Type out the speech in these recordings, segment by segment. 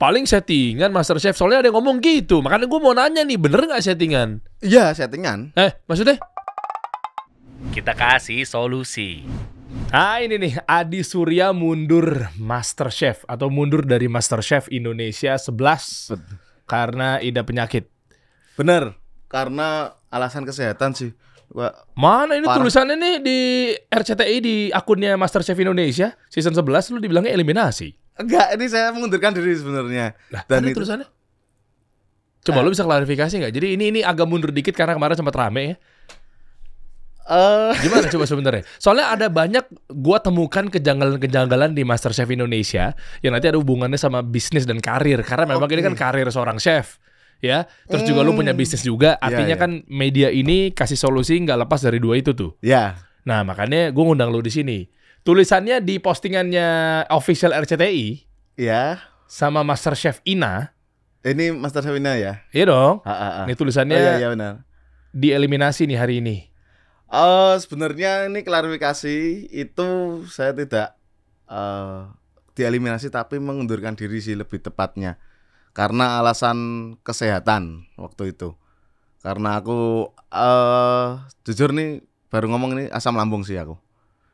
Paling settingan MasterChef, soalnya ada yang ngomong gitu. Makanya gue mau nanya nih, bener nggak settingan? Iya, settingan. Maksudnya? Kita kasih solusi. Ah, ini nih, Adi Surya mundur MasterChef atau mundur dari MasterChef Indonesia 11 karena idap penyakit. Bener, karena alasan kesehatan sih. Mana ini parah. tulisannya nih di RCTI di akunnya MasterChef Indonesia season 11 lu dibilangnya eliminasi. Enggak, ini saya mengundurkan diri sebenarnya. Lah, Dan tadi itu tulisannya. Coba lu bisa klarifikasi nggak? Jadi ini agak mundur dikit karena kemarin sempat rame ya. Gimana coba sebenarnya? Soalnya ada banyak gua temukan kejanggalan-kejanggalan di MasterChef Indonesia yang nanti ada hubungannya sama bisnis dan karir. Karena memang ini kan karir seorang chef. Ya, terus juga lu punya bisnis juga. Artinya kan media ini kasih solusi nggak lepas dari dua itu tuh. Ya. Nah, makanya gue ngundang lu di sini. Tulisannya di postingannya official RCTI. Ya. Sama MasterChef Ina. Ini MasterChef Ina ya? Iya dong. Ha. Ini tulisannya iya benar. Dieliminasi nih hari ini. Sebenarnya ini klarifikasi itu saya tidak dieliminasi tapi mengundurkan diri sih lebih tepatnya. Karena alasan kesehatan waktu itu. Karena aku jujur nih baru ngomong ini asam lambung sih aku.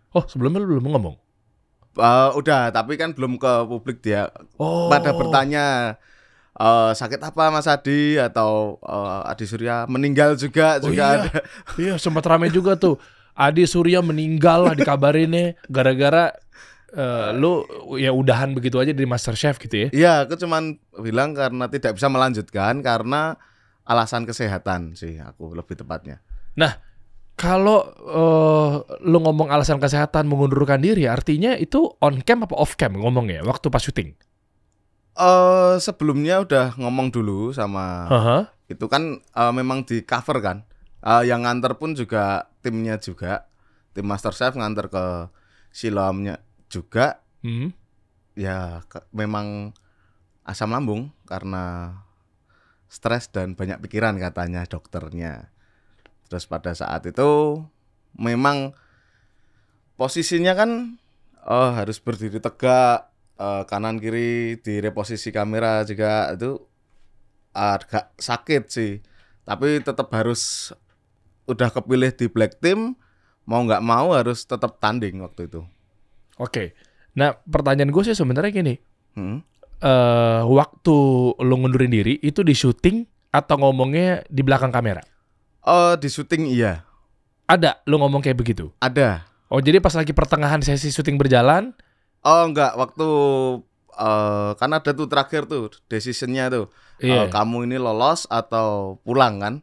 Oh, sebelumnya lu belum ngomong? Udah, tapi kan belum ke publik dia. Oh. Pada bertanya sakit apa Mas Adi atau Adi Surya meninggal juga iya. ada. Iya, sempat rame juga tuh. Adi Surya meninggal lah dikabarinnya gara-gara lu ya udahan begitu aja dari MasterChef gitu ya. Iya, aku cuman bilang karena tidak bisa melanjutkan karena alasan kesehatan sih aku lebih tepatnya. Nah, kalau lu ngomong alasan kesehatan mengundurkan diri, artinya itu on cam apa off cam ngomongnya waktu pas syuting? Sebelumnya udah ngomong dulu sama itu kan memang di cover kan. Yang nganter pun juga timnya juga. Tim MasterChef nganter ke Siloamnya juga. Ya memang asam lambung karena stres dan banyak pikiran katanya dokternya. Terus pada saat itu memang posisinya kan harus berdiri tegak, kanan kiri di reposisi kamera juga itu agak sakit sih. Tapi tetap harus udah kepilih di Black Team, mau nggak mau harus tetap tanding waktu itu. Oke. Nah, pertanyaan gue sih sebenarnya gini. Waktu lo ngundurin diri itu di syuting atau ngomongnya di belakang kamera? Di syuting iya. Ada lo ngomong kayak begitu? Ada. Oh, jadi pas lagi pertengahan sesi syuting berjalan? Oh enggak, waktu kan ada tuh terakhir tuh decisionnya tuh. Kamu ini lolos atau pulang kan?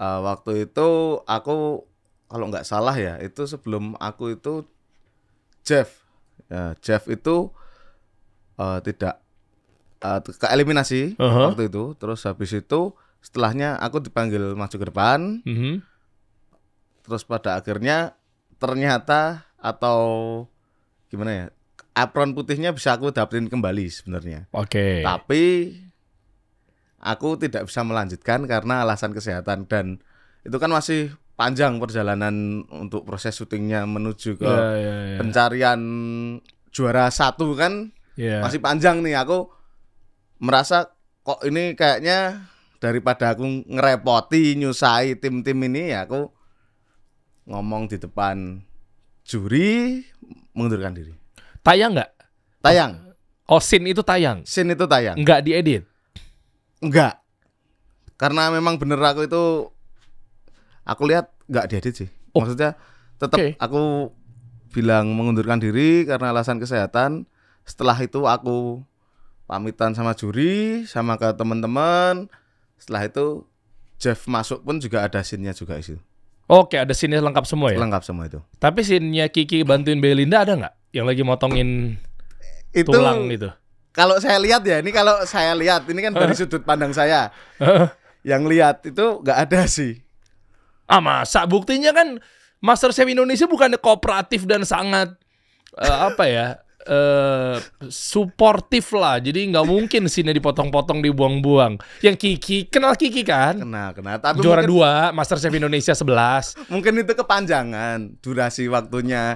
Waktu itu aku kalau nggak salah ya, itu sebelum aku itu Jeff itu tidak ke eliminasi waktu itu. Terus habis itu setelahnya aku dipanggil maju ke depan. Terus pada akhirnya ternyata atau gimana ya, apron putihnya bisa aku dapetin kembali sebenarnya. Oke. Tapi aku tidak bisa melanjutkan karena alasan kesehatan. Dan itu kan masih panjang perjalanan untuk proses syutingnya menuju ke pencarian juara 1 kan. Masih panjang nih. Aku merasa kok ini kayaknya daripada aku ngerepoti nyusai tim-tim ini, ya aku ngomong di depan juri mengundurkan diri. Tayang nggak? Tayang. Oh, scene itu tayang? Scene itu tayang. Nggak diedit? Enggak. Karena memang bener aku itu, aku lihat nggak diedit sih. Maksudnya tetap aku bilang mengundurkan diri karena alasan kesehatan. Setelah itu aku pamitan sama juri, sama ke teman-teman. Setelah itu Jeff masuk pun juga ada scene-nya juga itu. Oke, ada scene-nya lengkap semua ya? Lengkap semua itu. Tapi scene-nya Kiki bantuin Belinda ada nggak? Yang lagi motongin itu, tulang itu? Kalau saya lihat ya, ini kan dari sudut pandang saya. Yang lihat itu nggak ada sih. Masa? Buktinya kan MasterChef Indonesia bukannya kooperatif dan sangat suportif lah. Jadi nggak mungkin scene dipotong-potong, dibuang-buang. Yang Kiki, kenal Kiki kan? Kenal. Tapi juara 2 MasterChef Indonesia 11. Mungkin itu kepanjangan durasi waktunya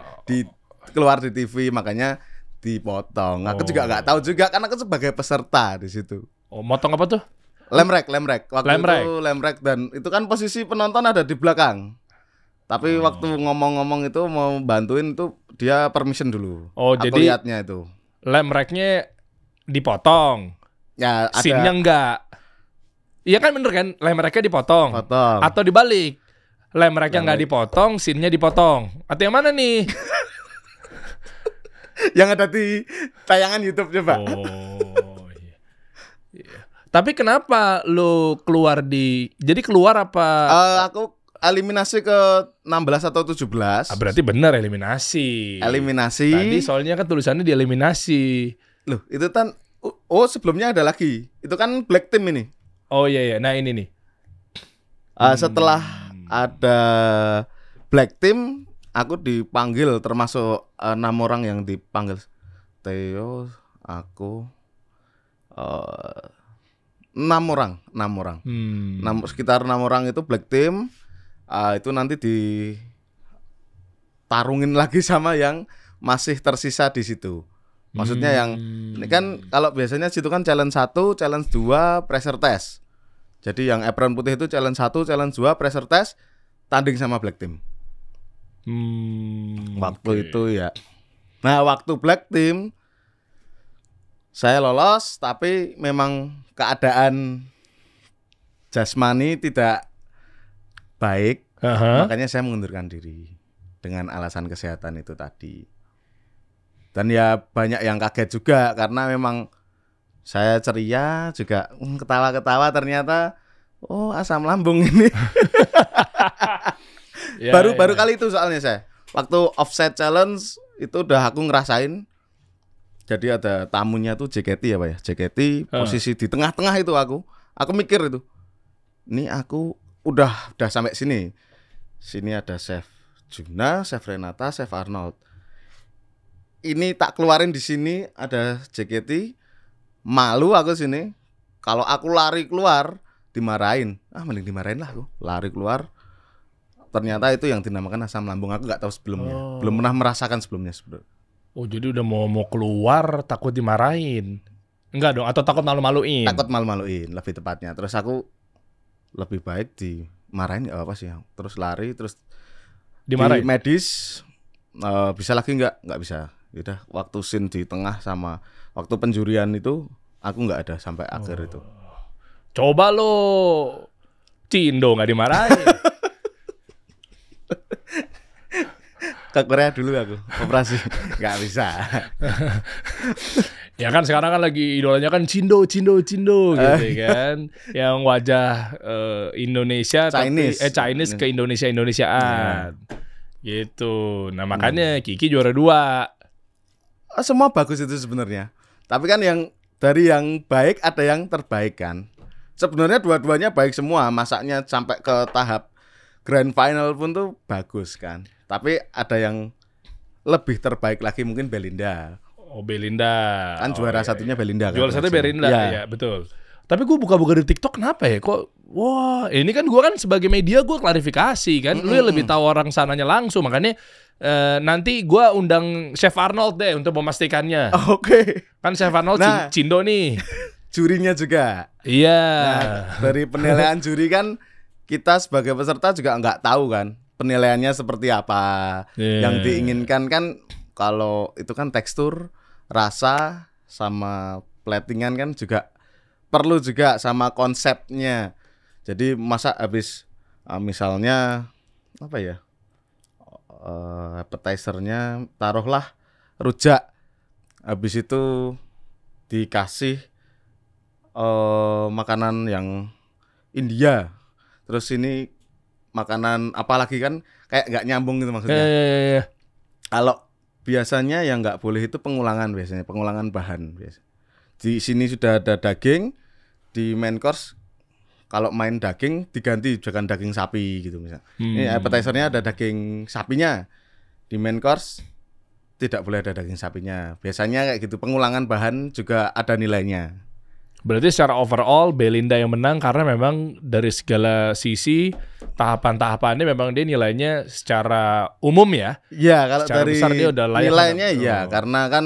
keluar di TV, makanya dipotong. Aku juga nggak tahu juga karena aku sebagai peserta di situ. Oh, motong apa tuh? Lemrek. Waktu Lemrek. itu lemrek dan itu kan posisi penonton ada di belakang. Tapi waktu ngomong-ngomong itu mau bantuin tuh dia permission dulu. Oh, aku jadi lihatnya itu. lemreknya dipotong. Ya ada Scene-nya enggak. Iya kan bener kan? Lemreknya dipotong. potong. Atau dibalik. Lemreknya enggak dipotong, scene-nya dipotong. Atau yang mana nih? Yang ada di tayangan YouTube coba. Oh, iya. Iya. Tapi kenapa lu keluar jadi keluar apa? Aku eliminasi ke 16 atau 17. Berarti benar eliminasi. Eliminasi. Tadi soalnya kan tulisannya dieliminasi. Loh, itu kan sebelumnya ada lagi. Itu kan Black Team ini. Oh iya. Nah ini nih. Setelah ada Black Team, aku dipanggil termasuk 6 orang yang dipanggil. Theo, aku 6 orang. Sekitar 6 orang itu Black Team. Itu nanti ditarungin lagi sama yang masih tersisa di situ. Maksudnya yang ini kan kalau biasanya situ kan challenge 1, challenge 2, pressure test. Jadi yang apron putih itu challenge 1, challenge 2, pressure test, tanding sama Black Team. Waktu itu ya. Nah, waktu Black Team saya lolos tapi memang keadaan jasmani tidak baik. Makanya saya mengundurkan diri dengan alasan kesehatan itu tadi. Dan ya banyak yang kaget juga karena memang saya ceria juga ketawa-ketawa ternyata asam lambung ini. Baru kali itu soalnya saya. Waktu offset challenge itu udah aku ngerasain. Jadi ada tamunya tuh JKT ya Pak ya. JKT posisi di tengah-tengah itu aku. Aku mikir itu. Ini aku udah sampai sini. Sini ada Chef Juna, Chef Renata, Chef Arnold. Ini tak keluarin di sini ada JKT. Malu aku sini. Kalau aku lari keluar dimarahin. Mending dimarahin lah aku. Lari keluar. Ternyata itu yang dinamakan asam lambung. Aku nggak tahu sebelumnya. Belum pernah merasakan sebelumnya sebenarnya. Oh, jadi udah mau keluar takut dimarahin. Enggak dong, atau takut malu-maluin. Takut malu-maluin lebih tepatnya. Terus aku lebih baik dimarahin apa sih? Terus lari, terus dimarahin. Di medis bisa lagi nggak bisa. Udah waktu scene di tengah sama waktu penjurian itu aku nggak ada sampai akhir itu. Coba lo Cindo nggak dimarahin. Ke Korea dulu aku operasi nggak bisa. Ya kan sekarang kan lagi idolanya kan Cindo gitu kan, yang wajah Indonesia Chinese. tapi Chinese ke Indonesiaan gitu. Nah makanya Kiki juara 2. Semua bagus itu sebenarnya. Tapi kan yang dari yang baik ada yang terbaik kan. Sebenarnya dua-duanya baik semua. Masaknya sampai ke tahap grand final pun tuh bagus kan. Tapi ada yang lebih terbaik lagi mungkin Belinda. Oh Belinda. Kan juara satunya Belinda kan. Juara satu Belinda ya betul. Tapi gue buka-buka di TikTok kenapa ya? Kok ini kan gue kan sebagai media gue klarifikasi kan. Lu yang lebih tahu orang sananya langsung. Makanya nanti gue undang Chef Arnold deh untuk memastikannya. Oke. Kan Chef Arnold Cindo nih. Jurinya juga. Iya. Nah, dari penilaian juri kan kita sebagai peserta juga nggak tahu kan penilaiannya seperti apa. Yang diinginkan kan kalau itu kan tekstur, rasa sama platingan kan juga perlu juga sama konsepnya. Jadi masa habis misalnya apa ya? Appetizernya taruhlah rujak. Habis itu dikasih makanan yang India. Terus ini makanan apalagi kan kayak nggak nyambung gitu maksudnya. Kalau biasanya yang nggak boleh itu pengulangan biasanya, pengulangan bahan biasa. Di sini sudah ada daging, di main course kalau main daging diganti jangan daging sapi gitu misalnya. Ini appetizernya ada daging sapinya. Di main course tidak boleh ada daging sapinya. Biasanya kayak gitu, pengulangan bahan juga ada nilainya. Berarti secara overall Belinda yang menang karena memang dari segala sisi tahapan-tahapannya memang dia nilainya secara umum ya. Iya, kalau secara dari besar dia udah layak nilainya menang. ya karena kan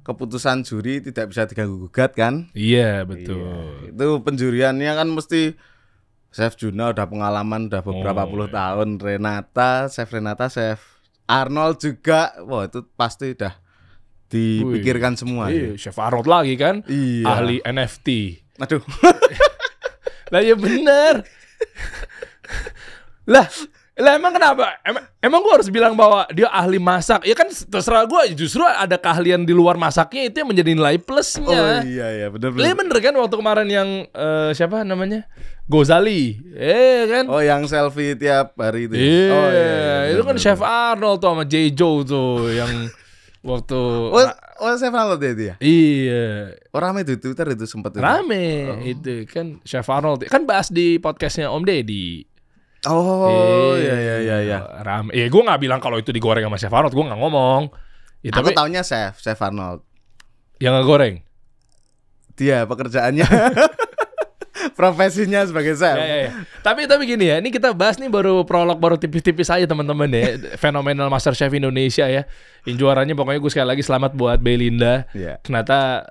keputusan juri tidak bisa diganggu gugat kan? Iya, betul. Iya. Itu penjuriannya kan mesti Chef Juna udah pengalaman udah beberapa puluh tahun, Chef Arnold juga. Wah, itu pasti udah dipikirkan semua. Iya, Chef Arnold lagi kan? Iya. Ahli NFT. Aduh. Lah ya bener. Lah emang kenapa? Emang gue harus bilang bahwa dia ahli masak? Ya kan terserah gue. Justru ada keahlian di luar masaknya itu yang menjadi nilai plusnya. Oh iya bener. Iya bener kan waktu kemarin yang siapa namanya? Gozali. Kan? Oh yang selfie tiap hari itu. Iya, Oh itu kan Chef Arnold tuh sama Jejo tuh yang waktu Chef Arnold itu ya? Iya. Oh rame di Twitter itu sempat itu. Rame itu kan Chef Arnold. Kan bahas di podcastnya Om Deddy. Oh iya. Rame. Gue nggak bilang kalau itu digoreng sama Chef Arnold, gue nggak ngomong. Ya, Aku tapi taunya Chef Arnold. yang nggak goreng. Dia pekerjaannya, profesinya sebagai chef. Ya. Tapi gini ya, ini kita bahas nih baru prolog, baru tipis-tipis aja teman-teman ya. Fenomenal MasterChef Indonesia ya. Yang juaranya pokoknya gue sekali lagi selamat buat Belinda. Yeah. Ternyata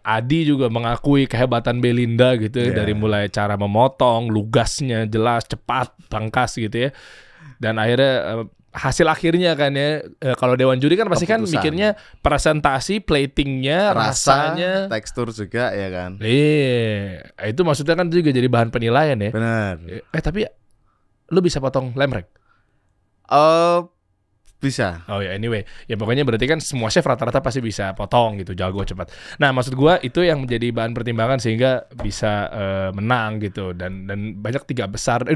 Adi juga mengakui kehebatan Belinda gitu ya, dari mulai cara memotong, lugasnya jelas, cepat, tangkas gitu ya. Dan akhirnya hasil akhirnya kan ya, kalau dewan juri kan pasti kan mikirnya presentasi, platingnya, rasanya, tekstur juga ya kan. Iya, itu maksudnya kan juga jadi bahan penilaian ya. Benar. Tapi lu bisa potong lemrek? Bisa. Oh ya, anyway, ya pokoknya berarti kan semua chef rata-rata pasti bisa potong gitu, jago cepat. Nah, maksud gua itu yang menjadi bahan pertimbangan sehingga bisa menang gitu, dan banyak 2 besar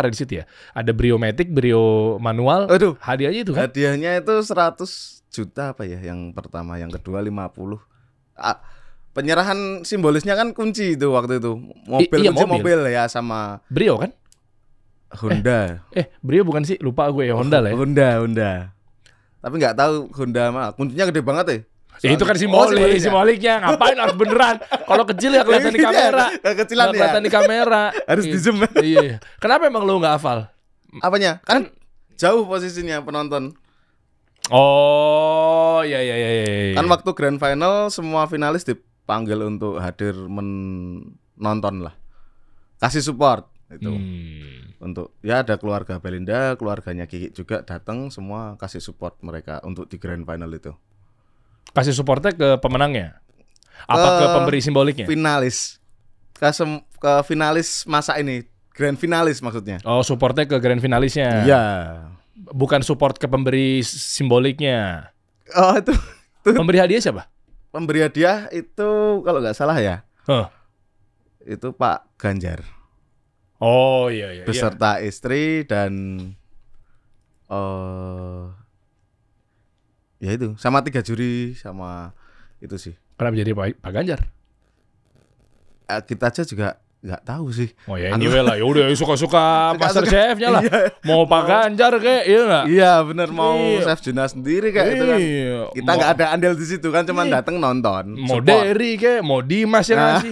di situ ya. Ada Brio-matic, Brio manual. Aduh, hadiahnya itu kan? Hadiahnya itu 100 juta apa ya yang pertama, yang kedua 50. Penyerahan simbolisnya kan kunci itu waktu itu. Mobil ya sama Brio kan? Honda. Brio bukan sih? Lupa gue ya, Honda lah ya. Honda. Tapi nggak tahu Honda mah kuncinya gede banget ya. Itu kan simboliknya. Ngapain harus beneran? Kalau kecil ya kelihatan di kamera. Kecilan ya. Kelihatan di kamera. Harus di zoom. Iya. Kenapa emang lu nggak hafal? Apanya? Kan jauh posisinya penonton. Oh, iya. Kan waktu grand final semua finalis dipanggil untuk hadir menonton lah. Kasih support itu. Untuk ya ada keluarga Belinda, keluarganya Kiki juga datang, semua kasih support mereka untuk di grand final itu. Kasih supportnya ke pemenangnya? Apa ke pemberi simboliknya? Finalis. Ke finalis masa ini, grand finalis maksudnya. Oh, supportnya ke grand finalisnya. Iya. Bukan support ke pemberi simboliknya. Oh, itu. Pemberi hadiah siapa? Pemberi hadiah itu kalau nggak salah ya. Itu Pak Ganjar. Oh iya. Beserta istri dan ya itu sama 3 juri sama itu sih. Kenapa jadi Pak Ganjar? Kita aja juga nggak tahu sih. Oh ya anyway lah, yaudah suka-suka MasterChef-nya lah. Mau Pak Ganjar kayak, iya nggak? Iya bener, mau Chef Juna sendiri kayak itu kan. Kita nggak ada andil di situ kan, cuman datang nonton. Mau Derry kayak, mau Dimas yang ngasih,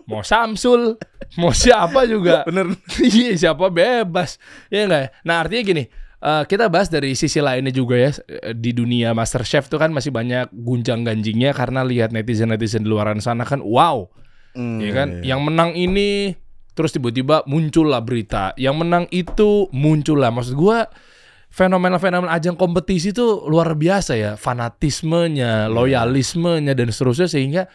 mau Samsul, mau siapa juga. Bener. Iya siapa bebas, ya nggak? Nah artinya gini. Kita bahas dari sisi lainnya juga ya, di dunia MasterChef tuh kan masih banyak gunjang-ganjingnya karena lihat netizen-netizen di luar sana kan wow. Ya kan, yang menang ini terus tiba-tiba muncul lah berita, yang menang itu muncul lah. Maksud gua fenomena-fenomena ajang kompetisi itu luar biasa ya, fanatismenya, loyalismenya dan seterusnya, sehingga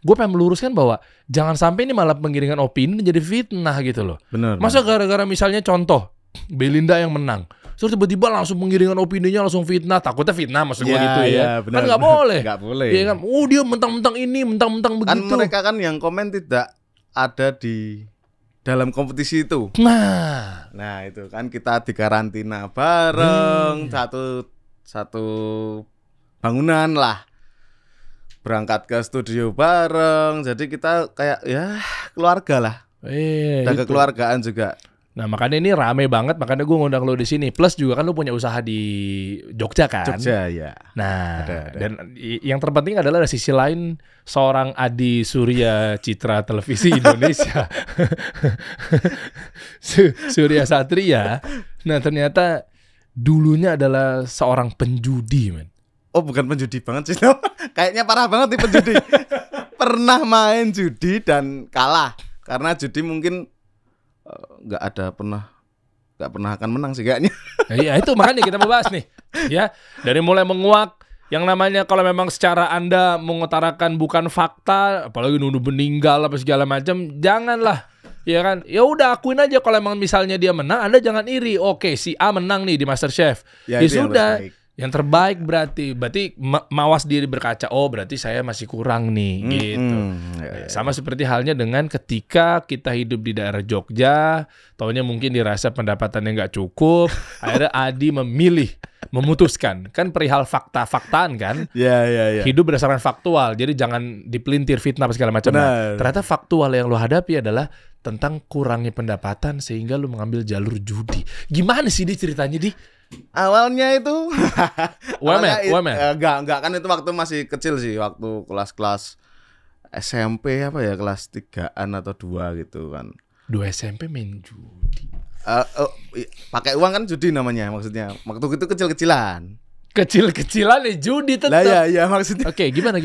gue pengen meluruskan bahwa jangan sampai ini malah pengiringan opini jadi fitnah gitu loh. Bener. Masa gara-gara misalnya contoh Belinda yang menang, terus tiba-tiba langsung pengiringan opininya langsung fitnah, takutnya fitnah maksud gue gitu ya. Bener. Kan nggak boleh. Nggak boleh. Iya kan, dia mentang-mentang ini, mentang-mentang begitu. Kan mereka kan yang komen tidak ada di dalam kompetisi itu. Nah itu kan kita dikarantina bareng, satu bangunan lah, berangkat ke studio bareng, jadi kita kayak ya keluarga lah. Dan kekeluargaan juga. Nah makanya ini rame banget, makanya gue ngundang lo di sini. Plus juga kan lo punya usaha di Jogja kan? Jogja ya. Nah ada. Dan yang terpenting adalah dari sisi lain seorang Adi Surya Citra Televisi Indonesia, Surya Satria. Nah ternyata dulunya adalah seorang penjudi, men. Oh bukan penjudi banget sih. Kayaknya parah banget nih penjudi. Pernah main judi dan kalah. Karena judi mungkin nggak pernah akan menang sih kayaknya. Ya itu makanya kita mau bahas nih. Ya, dari mulai menguak yang namanya kalau memang secara Anda mengutarakan bukan fakta, apalagi nuduh meninggal apa segala macam, janganlah. Ya kan? Ya udah akuin aja kalau emang misalnya dia menang, Anda jangan iri. Oke, si A menang nih di MasterChef. Ya sudah. Yang terbaik berarti mawas diri berkaca. Oh, berarti saya masih kurang nih gitu. Sama seperti halnya dengan ketika kita hidup di daerah Jogja, taunya mungkin dirasa pendapatannya nggak cukup, akhirnya Adi memutuskan kan perihal fakta-faktaan kan. Ya. Hidup berdasarkan faktual. Jadi jangan dipelintir fitnah segala macam. Nah, ternyata faktual yang lo hadapi adalah tentang kurangnya pendapatan sehingga lo mengambil jalur judi. Gimana sih ceritanya di? Awalnya itu UMR. Enggak kan itu waktu masih kecil sih, waktu kelas-kelas SMP apa ya, kelas 3-an atau 2 gitu kan. 2 SMP main judi. Pakai uang kan judi namanya maksudnya. Waktu itu kecil-kecilan. Kecil-kecilan ya judi tetap. Lah ya maksudnya. Oke, gimana?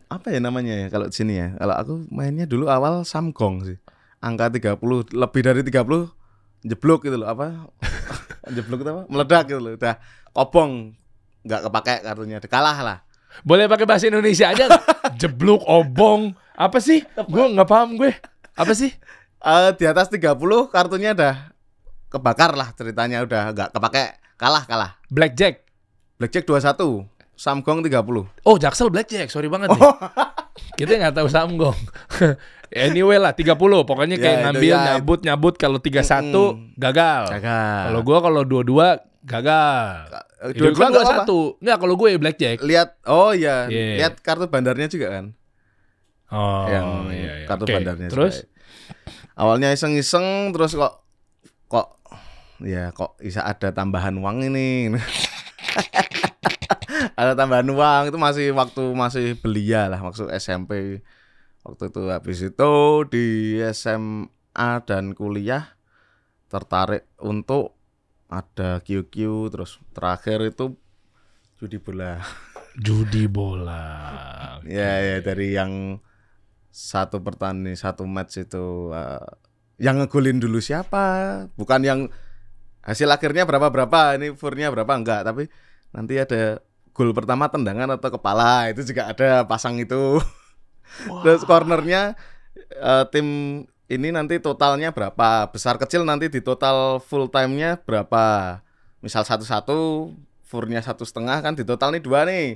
Apa ya namanya ya kalau di sini ya? Kalau aku mainnya dulu awal Samgong sih. Angka 30, lebih dari 30 jeblok gitu loh, apa? Jeblok itu apa? Meledak gitu loh. Udah kobong, enggak kepake kartunya, kalah lah. Boleh pakai bahasa Indonesia aja. Jeblok, obong. Apa sih? Gue enggak paham gue. Apa sih? Di atas 30 kartunya udah kebakar lah ceritanya, udah enggak kepake, kalah. Blackjack 21, Samgong 30. Oh, Jaksel Blackjack, sorry banget nih. Kita nggak tahu Samgong. Anyway lah 30, pokoknya kayak ngambil nyabut kalau 31 gagal. Kalau gua kalau 22 gagal. Dua-dua enggak apa? Enggak, kalau gue Blackjack. Lihat lihat kartu bandarnya juga kan. Iya. Kartu bandarnya. Terus juga. Awalnya iseng-iseng, terus kok bisa ada tambahan uang ini. Ada tambahan uang, itu masih belia lah, maksud SMP. Waktu itu habis itu di SMA dan kuliah tertarik untuk ada QQ, terus terakhir itu judi bola. Ya dari yang satu pertandingan, satu match itu yang ngegolin dulu siapa, bukan yang hasil akhirnya berapa, ini furnya berapa, enggak, tapi nanti ada gol pertama tendangan atau kepala, itu juga ada pasang itu. Wow. Terus cornernya tim ini nanti totalnya berapa, besar kecil nanti di total full time-nya berapa. Misal 1-1, furnya 1,5 kan di total nih 2 nih.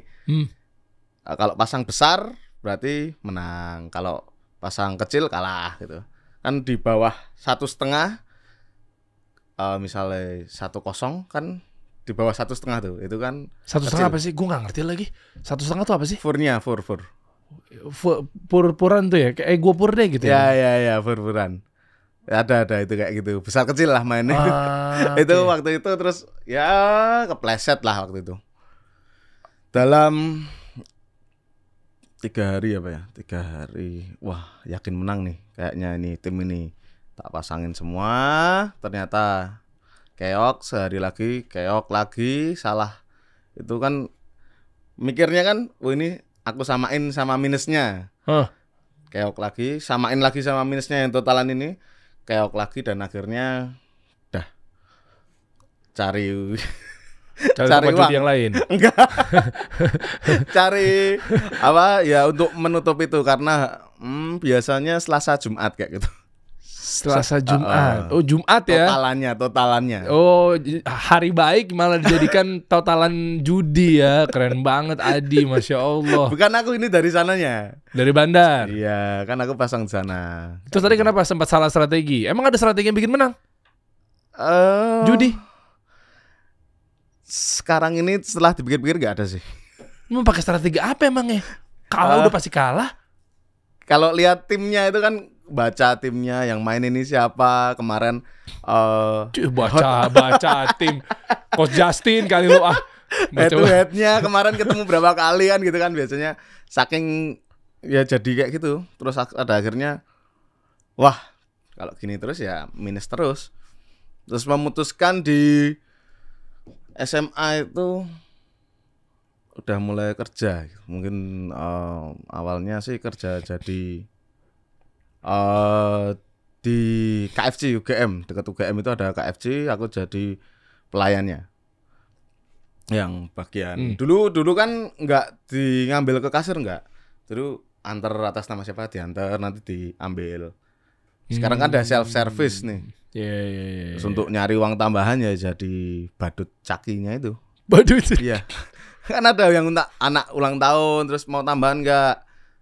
Kalau pasang besar berarti menang, kalau pasang kecil kalah gitu. Kan di bawah 1,5 misalnya 1-0 kan di bawah 1,5 tuh, itu kan 1,5 apa sih? Gue nggak ngerti lagi. 1,5 tuh apa sih? Furnya, fur. Pur-puran tuh ya, kayak gue pur deh gitu. Ya, pur-puran. Ada itu kayak gitu. Besar kecil lah mainnya. Itu okay. Waktu itu terus ya kepleset lah waktu itu. Dalam 3 hari apa ya? 3 hari. Wah, yakin menang nih. Kayaknya ini tim ini tak pasangin semua, ternyata keok, sehari lagi keok lagi, salah. Itu kan mikirnya kan, ini aku samain sama minusnya. Keok lagi, samain lagi sama minusnya yang totalan ini, keok lagi, dan akhirnya dah cari uang yang lain. Enggak. Cari apa ya untuk menutup itu, karena biasanya Selasa Jumat kayak gitu. Selasa Jumat. Oh, Jumat ya. Totalannya. Oh, hari baik malah dijadikan totalan judi ya. Keren banget Adi, Masya Allah. Bukan aku ini dari sananya. Dari bandar. Iya, kan aku pasang di sana. Terus tadi kenapa sempat salah strategi? Emang ada strategi yang bikin menang? Judi. Sekarang ini setelah dipikir-pikir gak ada sih. Mau pakai strategi apa emangnya? Kalau udah pasti kalah. Kalau lihat timnya itu kan, baca timnya yang main ini siapa kemarin. Baca tim. Coach Justin kali lu head-to-headnya kemarin ketemu berapa kali kan gitu kan, biasanya saking ya jadi kayak gitu. Terus ada akhirnya wah kalau gini terus ya minus terus. Terus memutuskan di SMA itu udah mulai kerja. Mungkin awalnya sih kerja jadi di KFC UGM, dekat UGM itu ada KFC, aku jadi pelayannya. Yang bagian dulu kan nggak ngambil ke kasir nggak, dulu antar atas nama siapa diantar nanti diambil. Sekarang kan ada self service nih. Terus untuk nyari uang tambahan ya jadi badut cakinya itu. Badut. Iya. Kan ada yang anak ulang tahun terus mau tambahan nggak,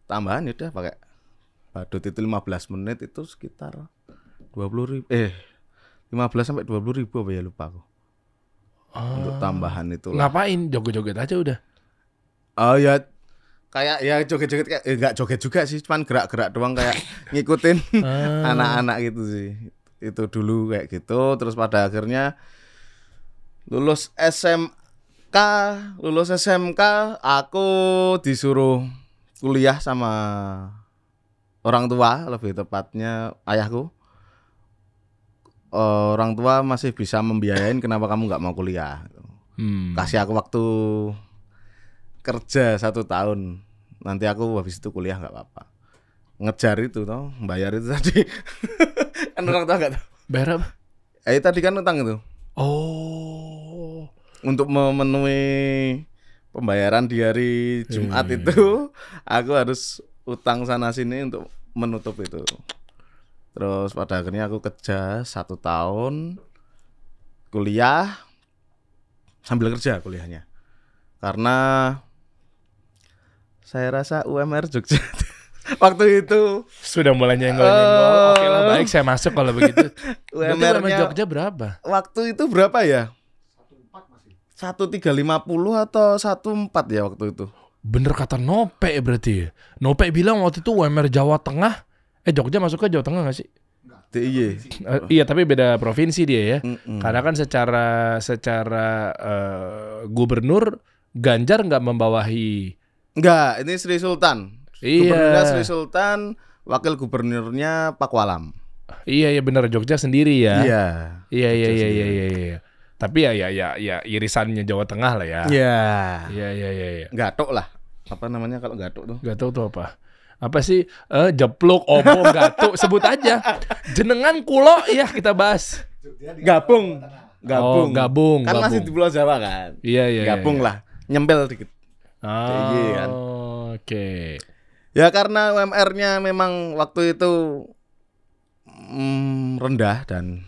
tambahan ya udah pakai badut itu 15 menit itu sekitar 20.000 15 sampai 20.000 apa ya lupa aku. Untuk tambahan itu ngapain? Joget-joget aja udah. Oh ya kayak ya joget-joget kayak enggak joget juga sih, cuman gerak-gerak doang kayak ngikutin anak-anak gitu sih. Itu dulu kayak gitu, terus pada akhirnya lulus SMK aku disuruh kuliah sama orang tua, lebih tepatnya ayahku. Orang tua masih bisa membiayain, kenapa kamu nggak mau kuliah? Kasih aku waktu kerja 1 tahun, nanti aku habis itu kuliah nggak apa-apa. Ngejar itu toh, bayar itu tadi. Kan orang tua nggak tahu. Bayar apa? Tadi kan utang itu. Oh. Untuk memenuhi pembayaran di hari Jumat itu, aku harus utang sana sini untuk menutup itu. Terus pada akhirnya aku kerja 1 tahun, kuliah sambil kerja kuliahnya. Karena saya rasa UMR Jogja waktu itu sudah mulai nyenggol-nyenggol. Oke lah, baik, saya masuk kalau begitu. UMR-nya Jogja berapa? Waktu itu berapa ya? 1.350 atau 1.4 ya waktu itu. Bener kata Nope berarti ya. Nope bilang waktu itu UMR Jawa Tengah. Jogja masuk ke Jawa Tengah gak sih? Iya, tapi beda provinsi dia ya. Karena kan secara gubernur Ganjar nggak membawahi. Enggak, ini Sri Sultan. Iya. Gubernurnya Sri Sultan, wakil gubernurnya Pakualam. Iya benar, Jogja sendiri ya. Iya. Tapi ya irisannya Jawa Tengah lah ya. Iya. Gatok lah. Apa namanya kalau gatok tuh? Gatok tuh apa? Apa sih? Jeplok, obo, gatuk, sebut aja. Jenengan kulo ya kita bahas. Gabung. Gabung. Kan masih di Pulau Jawa kan? Iya. Gabung lah, nyempel dikit. Kan. Oke. Ya karena UMR-nya memang waktu itu rendah dan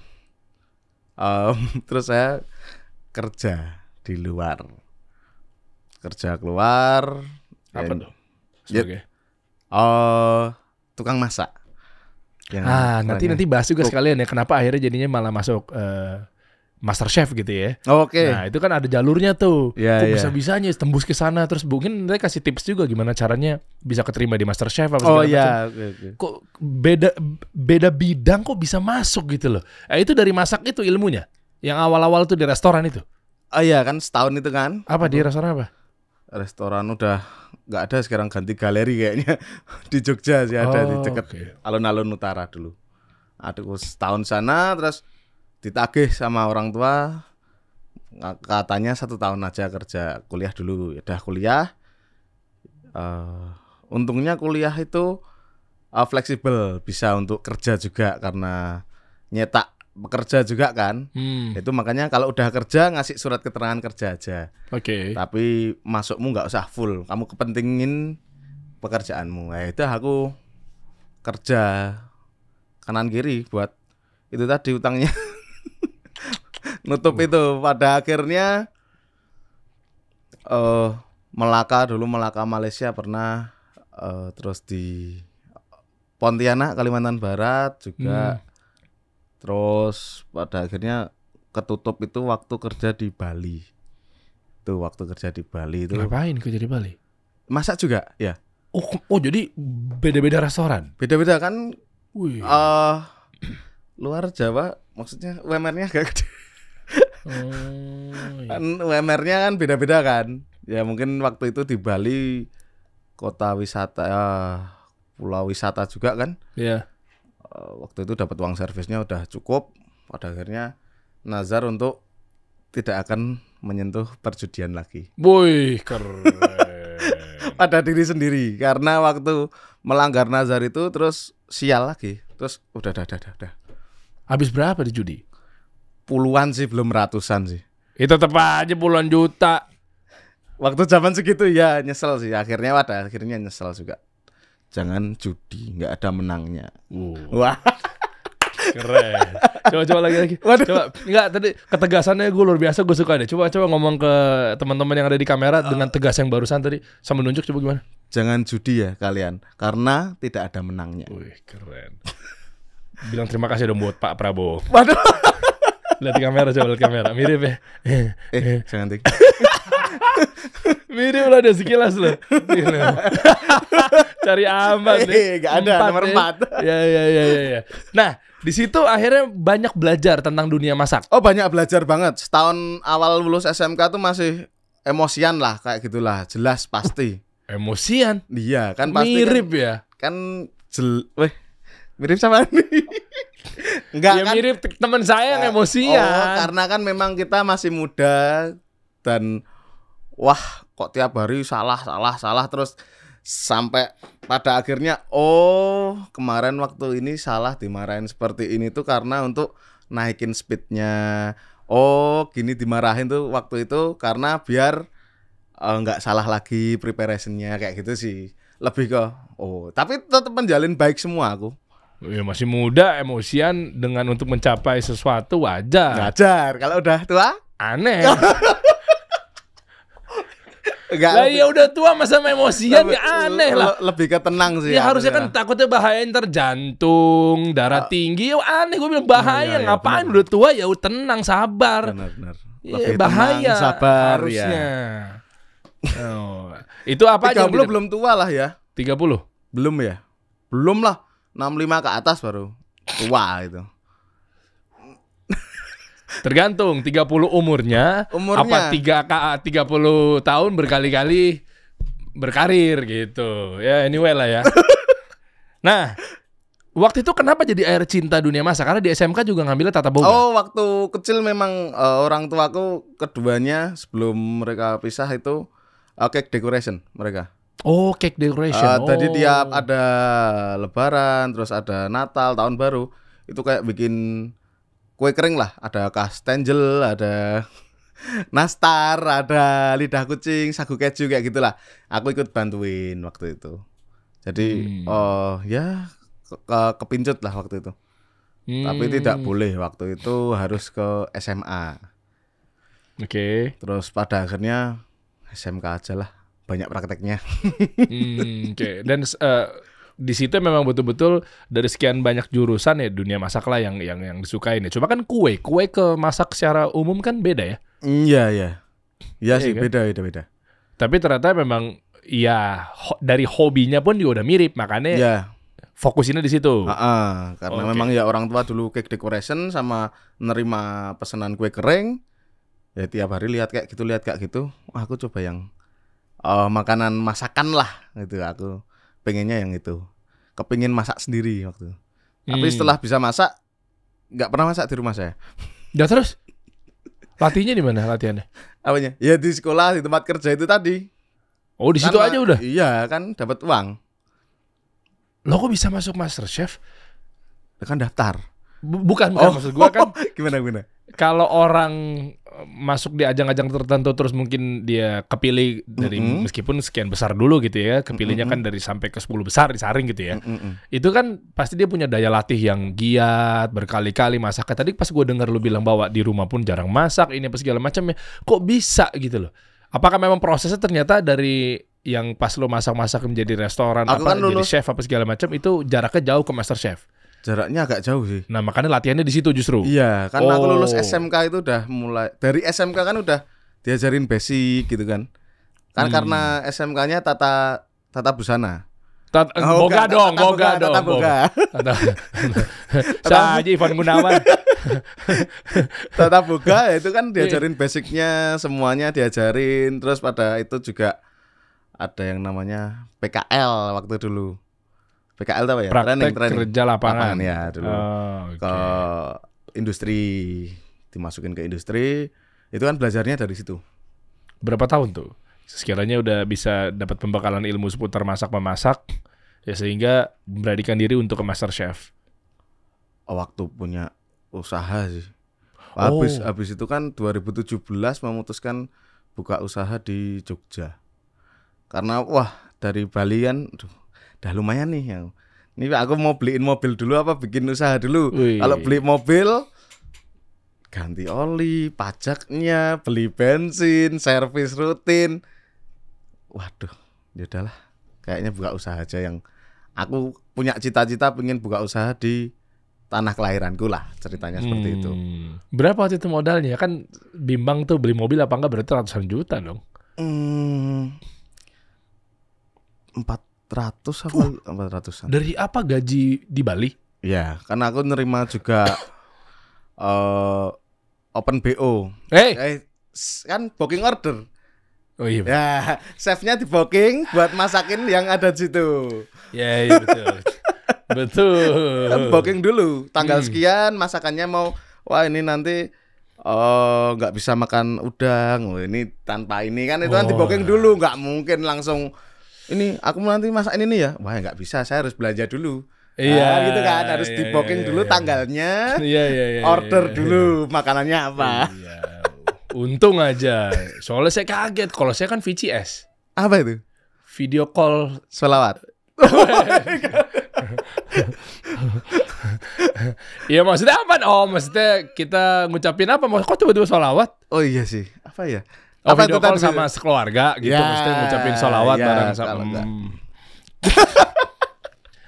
terus saya kerja di luar. Kerja keluar. Apa tuh? Sebagai? Tukang masak. Nanti bahas juga sekalian ya kenapa akhirnya jadinya malah masuk Master Chef gitu ya. Oke. Nah, itu kan ada jalurnya tuh. Kok bisa-bisanya tembus ke sana, terus mungkin nanti kasih tips juga gimana caranya bisa keterima di Master Chef apa segala macam. Okay. Kok beda bidang kok bisa masuk gitu loh. Itu dari masak itu ilmunya. Yang awal-awal tuh di restoran itu. Oh iya kan setahun itu kan. Apa di restoran apa? Restoran udah nggak ada, sekarang ganti galeri kayaknya. Di Jogja sih ada di dekat alun-alun utara dulu. Aduh, setahun sana terus ditagih sama orang tua, katanya 1 tahun aja kerja, kuliah dulu. Udah kuliah. Untungnya kuliah itu fleksibel, bisa untuk kerja juga karena nyetak pekerja juga kan. Itu makanya kalau udah kerja ngasih surat keterangan kerja aja. Oke. Tapi masukmu nggak usah full, kamu kepentingin pekerjaanmu. Itu aku kerja kanan kiri buat itu tadi utangnya. Nutup itu. Pada akhirnya Melaka Malaysia pernah, terus di Pontianak Kalimantan Barat juga. Terus pada akhirnya ketutup itu waktu kerja di Bali. Itu waktu kerja di Bali itu. Ngapain kerja di Bali? Masak juga ya. Oh jadi beda-beda restoran. Beda-beda kan. Wih. Luar Jawa maksudnya UMR-nya agak gede. Iya. Kan UMR-nya kan beda-beda kan. Ya mungkin waktu itu di Bali kota wisata, pulau wisata juga kan. Iya. Waktu itu dapat uang servisnya udah cukup. Pada akhirnya nazar untuk tidak akan menyentuh perjudian lagi. Wih, keren. Pada diri sendiri karena waktu melanggar nazar itu terus sial lagi. Terus udah. Habis berapa di judi? Puluhan sih, belum ratusan sih. Itu tetap aja puluhan juta. Waktu zaman segitu ya nyesel sih. Akhirnya nyesel juga. Jangan judi, nggak ada menangnya. Wah. Keren. Coba lagi. Waduh. Coba enggak tadi ketegasannya gue luar biasa, gue suka deh. Coba ngomong ke teman-teman yang ada di kamera dengan tegas yang barusan tadi sambil nunjuk, coba gimana? Jangan judi ya kalian karena tidak ada menangnya. Wih, keren. Bilang terima kasih dong buat Pak Prabowo. Waduh. Lihat di kamera, coba lihat kamera. Mirip ya. Jangan tik. Mirip lah, ada sekilas loh. Cari aman deh. Gak ada nomor 4. Ya. Nah, di situ akhirnya banyak belajar tentang dunia masak. Oh, banyak belajar banget. Setahun awal lulus SMK tuh masih emosian lah, kayak gitulah. Jelas pasti. Emosian? Iya, kan pasti. Mirip kan, ya. Kan mirip sama ini. Enggak ya, kan? Mirip teman saya yang emosian. Oh, karena kan memang kita masih muda dan wah, kok tiap hari salah terus sampai pada akhirnya kemarin waktu ini salah dimarahin seperti ini tuh karena untuk naikin speednya. Gini dimarahin tuh waktu itu karena biar nggak salah lagi preparationnya, kayak gitu sih. Lebih ke tapi tetap menjalin baik semua aku. Ya, masih muda, emosian dengan untuk mencapai sesuatu wajar. Kalau udah tua aneh. Lah ya udah tua masa emosian ya aneh lah. Lebih ke tenang sih. Ya harusnya kan takutnya bahaya ntar jantung, darah tinggi. Ya aneh, gue bilang bahaya. Ngapain bener. Udah tua ya tenang, sabar. Benar. Ya, bahaya. Tenang, sabar harusnya. Ya. Itu apa 30 aja? Belum tua lah ya. 30? Belum ya. Belum lah. 65 ke atas baru tua itu. Tergantung 30 umurnya. Apa 30 tahun berkali-kali berkarir gitu. Ya anyway lah ya. Nah, waktu itu kenapa jadi air cinta dunia masak? Karena di SMK juga ngambilnya tata boga. Waktu kecil memang orang tuaku keduanya sebelum mereka pisah itu cake decoration mereka. Cake decoration. Tadi tiap ada Lebaran, terus ada Natal, Tahun Baru, itu kayak bikin kue kering lah, ada kastengel, ada nastar, ada lidah kucing, sagu keju kayak gitulah. Aku ikut bantuin waktu itu. Jadi ya kepincut lah waktu itu. Tapi tidak boleh waktu itu, harus ke SMA. Oke. Terus pada akhirnya SMK aja lah, banyak prakteknya. Oke. Dan di situ memang betul-betul dari sekian banyak jurusan ya dunia masak lah yang disukain ya. Cuma kan kue ke masak secara umum kan beda ya. Iya sih kan? beda. Tapi ternyata memang ya dari hobinya pun juga udah mirip, makanya fokusinnya di situ. Karena memang ya orang tua dulu cake decoration sama nerima pesanan kue kering. Ya tiap hari lihat kayak gitu. Aku coba yang makanan masakan lah gitu. Aku pengennya yang itu, kepingin masak sendiri waktu. Tapi setelah bisa masak, nggak pernah masak di rumah saya. Ya terus latihnya di mana latihannya? Apanya? Ya di sekolah, di tempat kerja itu tadi. Di situ aja udah. Iya kan, dapat uang. Lo kok bisa masuk MasterChef? Kan daftar. Bukan maksud gue kan. Gimana? Kalau orang masuk di ajang-ajang tertentu terus mungkin dia kepilih dari meskipun sekian besar dulu gitu ya, kepilihnya kan dari sampai ke 10 besar disaring gitu ya. Itu kan pasti dia punya daya latih yang giat, berkali-kali masak. Tadi pas gue dengar lu bilang bahwa di rumah pun jarang masak, ini apa segala macam ya. Kok bisa gitu loh? Apakah memang prosesnya ternyata dari yang pas lu masak-masak menjadi restoran, aku apa kan jadi chef apa segala macam itu jaraknya jauh ke MasterChef? Jaraknya agak jauh sih. Nah makanya latihannya di situ justru. Iya, karena aku lulus SMK itu udah mulai dari SMK kan udah diajarin basic gitu kan. Karena SMK-nya tata busana. Boga dong. Saya Ivan Gunawan. Tata boga itu kan diajarin basicnya, semuanya diajarin. Terus pada itu juga ada yang namanya PKL waktu dulu. PKL apa ya? Praktek training kerja lapangan ya dulu. Ke industri, dimasukin ke industri. Itu kan belajarnya dari situ. Berapa tahun tuh? Sekiranya udah bisa dapat pembekalan ilmu seputar masak-memasak, ya sehingga memberanikan diri untuk ke Master Chef. Waktu punya usaha sih. Oh. Habis itu kan 2017 memutuskan buka usaha di Jogja. Karena dari Bali kan udah lumayan nih yang. Ini aku mau beliin mobil dulu apa bikin usaha dulu. Wih. Kalau beli mobil ganti oli, pajaknya, beli bensin, servis rutin. Waduh, ya udahlah. Kayaknya buka usaha aja yang aku punya cita-cita pengen buka usaha di tanah kelahiranku lah, ceritanya seperti itu. Berapa waktu itu modalnya? Kan bimbang tuh beli mobil apa enggak berarti ratusan juta dong. 400 apa 400-an. Dari apa gaji di Bali? Ya, karena aku nerima juga open BO. Kan booking order. Oh iya. Ya, chefnya di booking buat masakin yang ada di situ. Ya, betul. Betul. Kan booking dulu, tanggal sekian masakannya mau. Wah, ini nanti nggak bisa makan udang. Ini tanpa ini kan itu kan di booking dulu, nggak mungkin langsung. Ini aku nanti masak ini ya. Wah, nggak bisa, saya harus belanja dulu. Iya, gitu kan, harus di booking dulu tanggalnya. Order dulu makanannya apa. Iya. Untung aja. Soalnya saya kaget. Kalau saya kan VCS. Apa itu? Video call Sholawat. Iya, maksudnya apa? Oh, maksudnya kita ngucapin apa? Kok tiba-tiba sholawat? Oh iya sih. Apa ya? Oh, apa video call sama sekeluarga gitu, ya, maksudnya ngucapin sholawat bareng sama.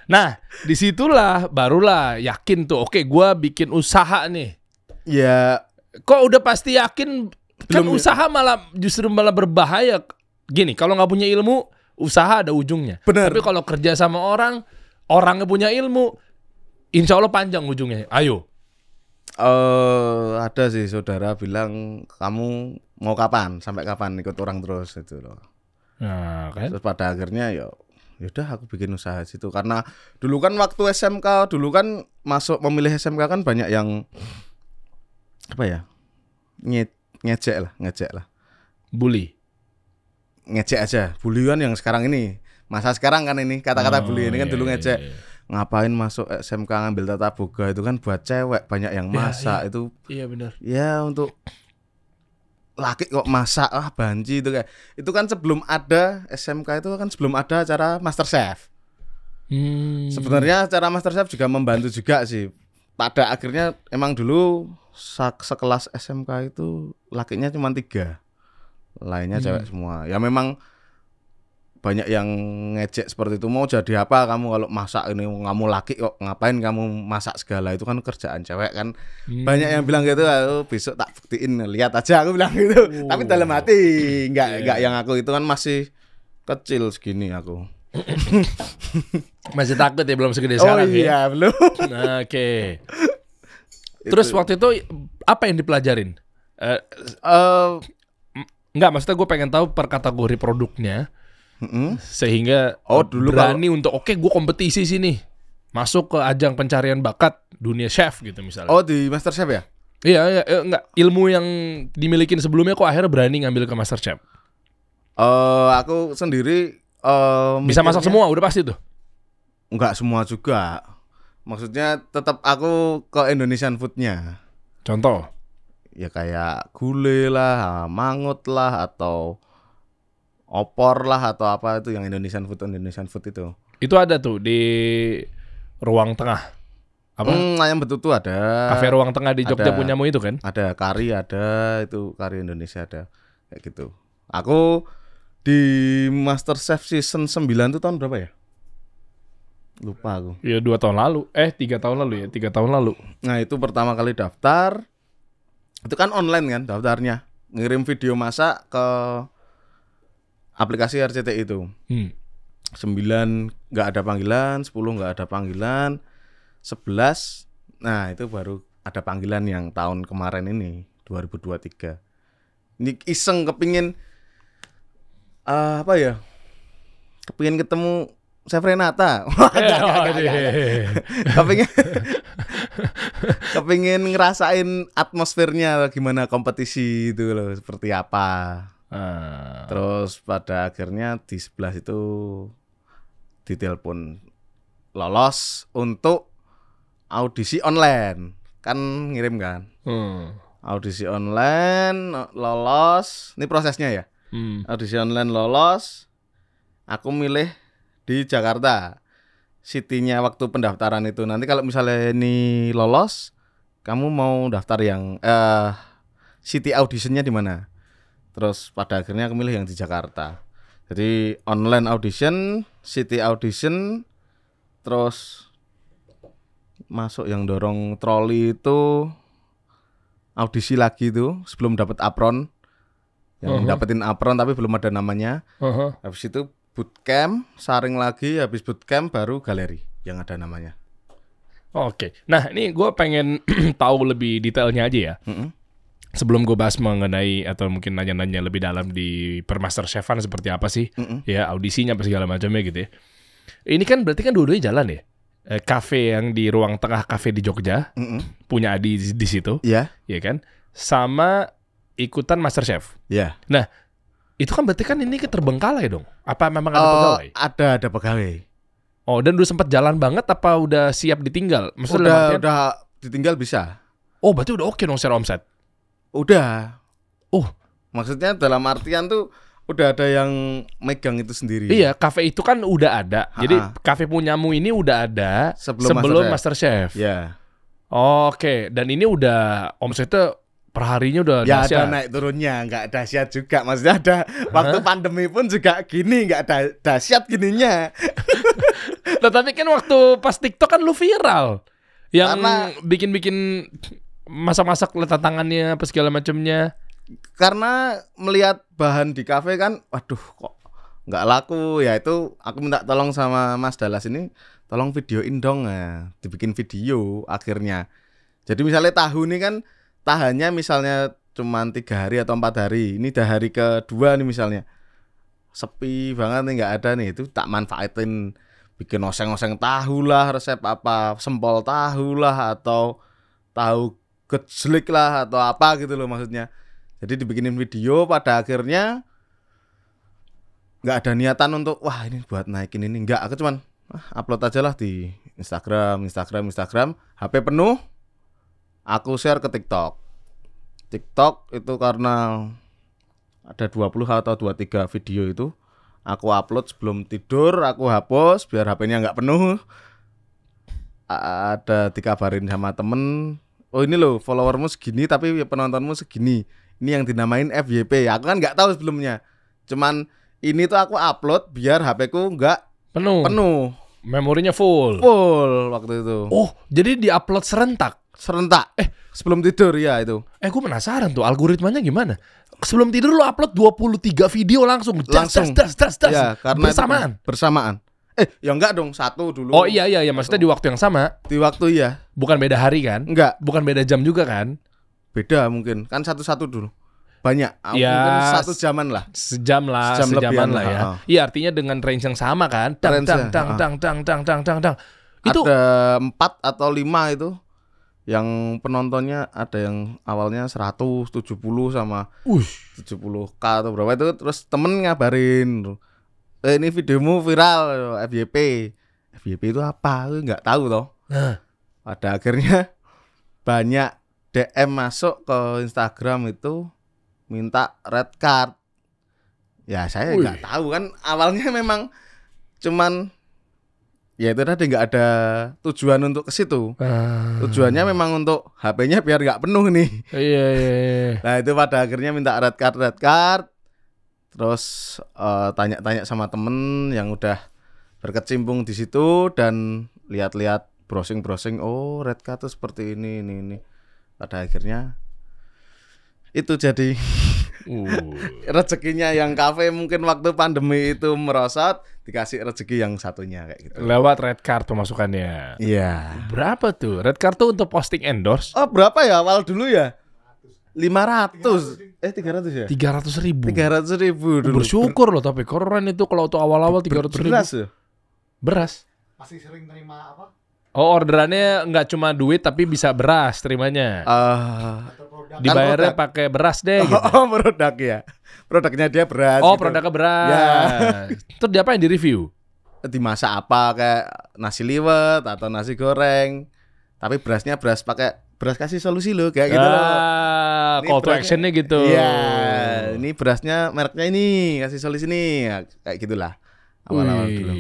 Nah, disitulah barulah yakin tuh. Oke, gua bikin usaha nih. Ya. Kok udah pasti yakin? Kan usaha justru malah berbahaya. Gini, kalau nggak punya ilmu, usaha ada ujungnya. Bener. Tapi kalau kerja sama orangnya punya ilmu, insya Allah panjang ujungnya. Ayo. Ada sih saudara bilang kamu mau kapan, sampai kapan ikut orang terus itu loh. Nah, kan? Terus pada akhirnya yaudah aku bikin usaha situ karena dulu kan waktu SMK masuk memilih SMK kan banyak yang apa ya ngejek lah. Bully. Ngejek aja, bulian yang sekarang ini. Masa sekarang kan ini kata-kata bully ini kan dulu ngejek. Ngapain masuk SMK ngambil tata boga itu kan buat cewek, banyak yang masak itu. Iya benar. Ya untuk laki kok masak banci itu kayak. Itu kan sebelum ada SMK itu kan sebelum ada acara Master Chef. Sebenarnya acara Master Chef juga membantu juga sih. Pada akhirnya emang dulu sekelas SMK itu lakinya cuma 3. Lainnya cewek semua. Ya memang banyak yang ngejek seperti itu, mau jadi apa kamu kalau masak ini, kamu laki kok ngapain kamu masak segala, itu kan kerjaan cewek kan. Banyak yang bilang gitu, besok tak buktiin, lihat aja, aku bilang gitu. Tapi dalam hati enggak yang aku itu kan masih kecil segini aku. Masih takut ya, belum segede sekarang. Iya, belum. Oke. Terus waktu itu apa yang dipelajarin? Enggak, maksudnya gue pengen tahu per kategori produknya. Sehingga dulu berani untuk gue kompetisi sini, masuk ke ajang pencarian bakat dunia chef gitu misalnya. Di Master Chef ya? Iya, enggak, ilmu yang dimilikin sebelumnya kok akhirnya berani ngambil ke Master Chef. Aku sendiri bisa masak semua udah pasti tuh. Enggak semua juga. Maksudnya tetap aku ke Indonesian foodnya. Contoh? Ya kayak gulai lah, mangut lah, atau opor lah, atau apa itu yang Indonesian food itu. Itu ada tuh di ruang tengah. Apa? Ayam betutu ada. Kafe ruang tengah di Jogja punyamu itu kan? Ada kari, ada itu kari Indonesia ada kayak gitu. Aku di Master Chef season 9 itu tahun berapa ya? Lupa aku. Ya 2 tahun lalu. 3 tahun lalu ya, 3 tahun lalu. Nah itu pertama kali daftar. Itu kan online kan daftarnya. Ngirim video masak ke aplikasi RCTI itu. 9 nggak ada panggilan, 10 nggak ada panggilan, 11 nah itu baru ada panggilan yang tahun kemarin ini 2023. Ini iseng kepingin kepingin ketemu Chef Renata. Kepingin Kepingin ngerasain atmosfernya gimana kompetisi itu loh, seperti apa. Terus pada akhirnya di 11 itu ditelepon lolos untuk audisi online. Kan ngirim kan. Audisi online lolos. Ini prosesnya ya. Audisi online lolos. Aku milih di Jakarta. City-nya waktu pendaftaran itu. Nanti kalau misalnya ini lolos, kamu mau daftar yang city auditionnya di mana? Terus pada akhirnya aku milih yang di Jakarta. Jadi online audition, city audition, terus masuk yang dorong troli itu audisi lagi tuh sebelum dapat apron. Yang dapetin apron tapi belum ada namanya. Habis itu bootcamp, saring lagi, habis bootcamp baru galeri yang ada namanya. Oke. Nah, ini gue pengen tahu lebih detailnya aja ya. Sebelum gue bahas mengenai atau mungkin nanya-nanya lebih dalam di PerMasterChef-an seperti apa sih, ya audisinya apa segala macamnya gitu ya. Ini kan berarti kan dua-duanya jalan ya. Cafe yang di ruang tengah cafe di Jogja, punya Adi di situ, ya kan, sama ikutan MasterChef. Ya. Nah, itu kan berarti kan ini terbengkalai dong. Apa memang ada pegawai? Ada pegawai. Oh, dan udah sempat jalan banget apa udah siap ditinggal? Maksudnya udah ditinggal bisa. Oh, berarti udah oke dong secara omset. Udah. Oh, maksudnya dalam artian tuh udah ada yang megang itu sendiri. Iya, kafe itu kan udah ada. Jadi kafe punyamu ini udah ada sebelum MasterChef. Ya. Oke, dan ini udah omsetnya perharinya udah ya dahsyat. Ada naik turunnya, nggak dahsyat juga. Maksudnya ada waktu pandemi pun juga gini, nggak ada dahsyat gininya. Tetapi kan waktu pas TikTok kan lu viral. Yang bikin-bikin masak-masak letak tangannya apa segala macamnya. Karena melihat bahan di kafe kan, waduh kok nggak laku. Ya itu aku minta tolong sama Mas Dallas ini, tolong videoin dong ya. Dibikin video akhirnya. Jadi misalnya tahu nih kan tahannya misalnya cuma 3 hari atau 4 hari. Ini udah hari kedua nih misalnya. Sepi banget nih, nggak ada nih. Itu tak manfaatin, bikin oseng-oseng tahu lah, resep apa, sempol tahu lah, atau tahu gejlik lah, atau apa gitu loh maksudnya. Jadi dibikinin video, pada akhirnya nggak ada niatan untuk wah ini buat naikin ini. Nggak, aku cuman upload aja lah di Instagram. HP penuh, aku share ke TikTok. TikTok itu karena ada 20 atau 23 video itu, aku upload sebelum tidur, aku hapus biar HP-nya nggak penuh. Ada dikabarin sama temen, oh ini loh followermu segini tapi penontonmu segini. Ini yang dinamain FYP. Aku kan nggak tahu sebelumnya. Cuman ini tuh aku upload biar HP-ku nggak penuh. Memorinya full waktu itu. Oh, jadi diupload serentak. Sebelum tidur ya itu. Gue penasaran tuh algoritmanya gimana. Sebelum tidur lo upload 23 video langsung. Das. Ya, karena bersamaan. Ya enggak dong, satu dulu. Oh iya, maksudnya di waktu yang sama. Di waktu iya. Bukan beda hari kan? Enggak. Bukan beda jam juga kan? Beda mungkin. Kan satu-satu dulu. Banyak. Ya, mungkin 1 jaman lah. Sejaman lah ya. Iya, artinya dengan range yang sama kan? Dang. Itu ada 4 atau 5 itu. Yang penontonnya ada yang awalnya 170 sama 70k atau berapa itu. Terus temen ngabarin, ini videomu viral FYP. FYP itu apa? Aku nggak tahu toh. Pada akhirnya banyak DM masuk ke Instagram itu minta red card. Ya saya nggak tahu kan, awalnya memang cuman ya itu tadi nggak ada tujuan untuk ke situ. Tujuannya memang untuk HP-nya biar nggak penuh nih. Iya. Nah itu pada akhirnya minta red card. Terus tanya-tanya sama temen yang udah berkecimpung di situ dan lihat-lihat browsing. Oh red card tuh seperti ini. Pada akhirnya itu jadi rezekinya yang kafe mungkin waktu pandemi itu merosot, dikasih rezeki yang satunya kayak gitu. Lewat red card pemasukannya. Iya. Berapa tuh? Red card tuh untuk posting endorse? Oh berapa ya awal dulu ya? 500. 300 ya? 300.000. 300.000 dulu. Bersyukur loh tapi keren itu kalau untuk awal-awal 300.000. Beras ya? Beras. Masih sering terima apa? Oh, orderannya nggak cuma duit tapi bisa beras terimanya. Dibayarnya pakai beras deh gitu. Oh, produk ya. Produknya dia beras. Oh, gitu. produknya beras. Ya. Terus dia apa yang di-review? Dimasak apa kayak nasi liwet atau nasi goreng. Tapi berasnya beras pakai beras kasih solusi loh kayak gitu loh. Ini Call to berasnya- actionnya gitu. Iya, ini berasnya mereknya ini, kasih solusi nih, ya, kayak gitulah. Awal-awal Wih. dulu.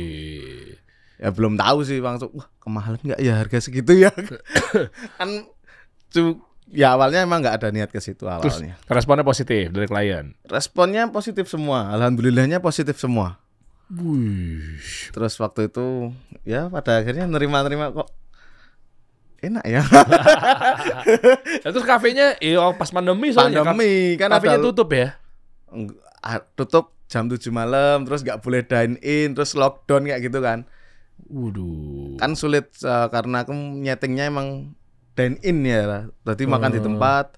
Ya belum tahu sih langsung, wah kemahalan nggak ya harga segitu ya? Kan ya awalnya emang nggak ada niat ke situ Terus awalnya. responnya positif dari klien. Responnya positif semua, alhamdulillahnya positif semua. Wih. Terus waktu itu ya pada akhirnya nerima-nerima kok enak ya. Nah, terus kafenya pas pandemi soalnya Pandemi kan kafenya ada tutup ya. tutup jam 7 malam, terus nggak boleh dine in, terus lockdown kayak gitu kan. Waduh. Kan sulit karena aku nyetingnya emang dine in ya. Berarti makan di tempat,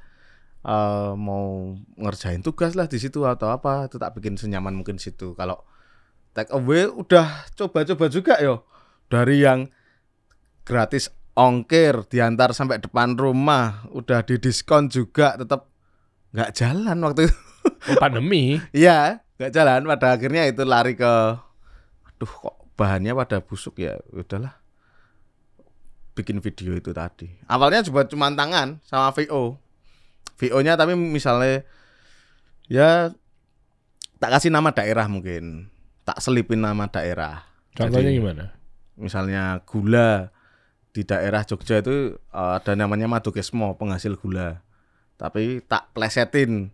mau ngerjain tugas lah di situ atau apa, itu tak bikin senyaman mungkin situ. Kalau take away udah coba-coba juga yo. Dari yang gratis ongkir diantar sampai depan rumah, udah didiskon juga tetap nggak jalan waktu itu. Oh, pandemi. Iya, nggak jalan. Pada akhirnya itu lari ke, aduh kok bahannya pada busuk ya. Udahlah, bikin video itu tadi. Awalnya cuma tangan sama VO. VO-nya tapi misalnya ya tak kasih nama daerah mungkin, tak selipin nama daerah. Contohnya Jadi, gimana? misalnya gula di daerah Jogja itu ada namanya Madukismo, penghasil gula. Tapi tak plesetin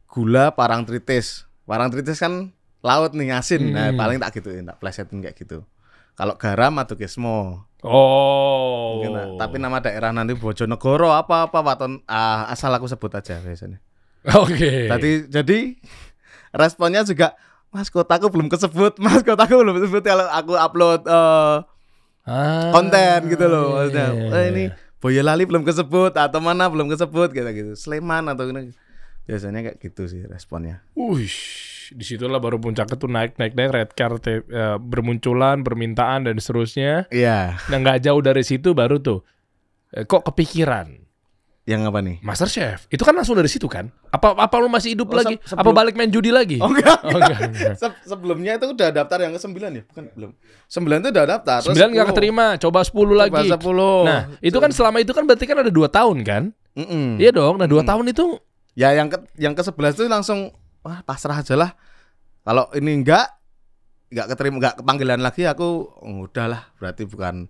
gula Parangtritis. Parangtritis kan laut nih, asin. Nah, paling tak gituin, tak plesetin kayak gitu. Kalau garam Madukismo. Oh. Mungkin, tapi nama daerah nanti Bojonegoro apa-apa waton asal aku sebut aja biasanya. Oke. Jadi responnya juga, Mas kotaku belum kesebut, Mas kotaku belum kesebut kalau aku upload konten gitu loh. Maksudnya, ini Boyolali belum kesebut atau mana belum kesebut gitu. Sleman atau ini. Biasanya kayak gitu sih responnya. Disitulah baru puncaknya tuh naik red card bermunculan, permintaan dan seterusnya. Iya. Nah nggak jauh dari situ baru tuh kok kepikiran Yang apa nih? Master Chef. Itu kan langsung dari situ kan? Apa lu masih hidup lagi? sebelum- Apa balik main judi lagi? Oh enggak. enggak. Sebelumnya itu udah daftar yang ke-9 ya? Bukan, belum. 9 itu udah daftar. 9 nggak keterima, coba 10 lagi. 10. Nah, itu kan selama itu kan berarti kan ada 2 tahun kan? Mm-mm. Iya dong. Nah, 2 tahun itu Ya yang ke-11 itu langsung wah pasrah aja lah. Kalau ini enggak keterima, enggak kepanggilan lagi, aku udahlah, berarti bukan.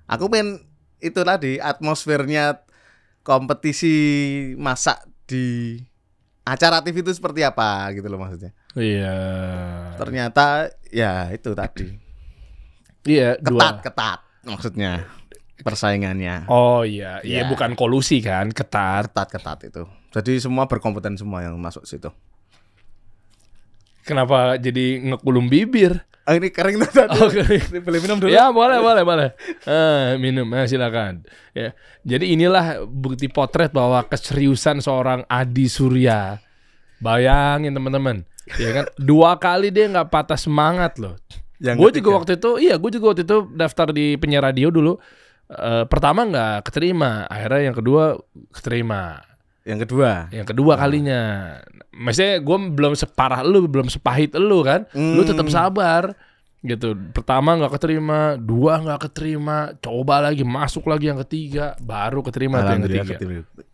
Aku pengen itu tadi atmosfernya kompetisi masak di acara TV itu seperti apa gitu loh maksudnya. iya. Ternyata ya itu tadi. Iya, Ketat maksudnya persaingannya. Oh iya, iya Ya. bukan kolusi kan, ketat. Ketat itu. Jadi semua berkompeten semua yang masuk situ. Kenapa jadi ngekulum bibir? Ini kering tuh tadi. Oke. Boleh minum dulu? Ya boleh. Minum, silakan. Ya, jadi inilah bukti potret bahwa keseriusan seorang Adi Surya. Bayangin teman-teman, ya kan 2 kali dia nggak patah semangat loh. Gue juga waktu itu daftar di penyiar radio dulu. Pertama nggak keterima, akhirnya yang kedua keterima. Yang kedua Kalinya, maksudnya gue belum separah lu, belum sepahit lu kan, lu tetap sabar gitu. Pertama nggak keterima, 2 nggak keterima, coba lagi, masuk lagi yang ketiga, baru keterima tuh yang ketiga.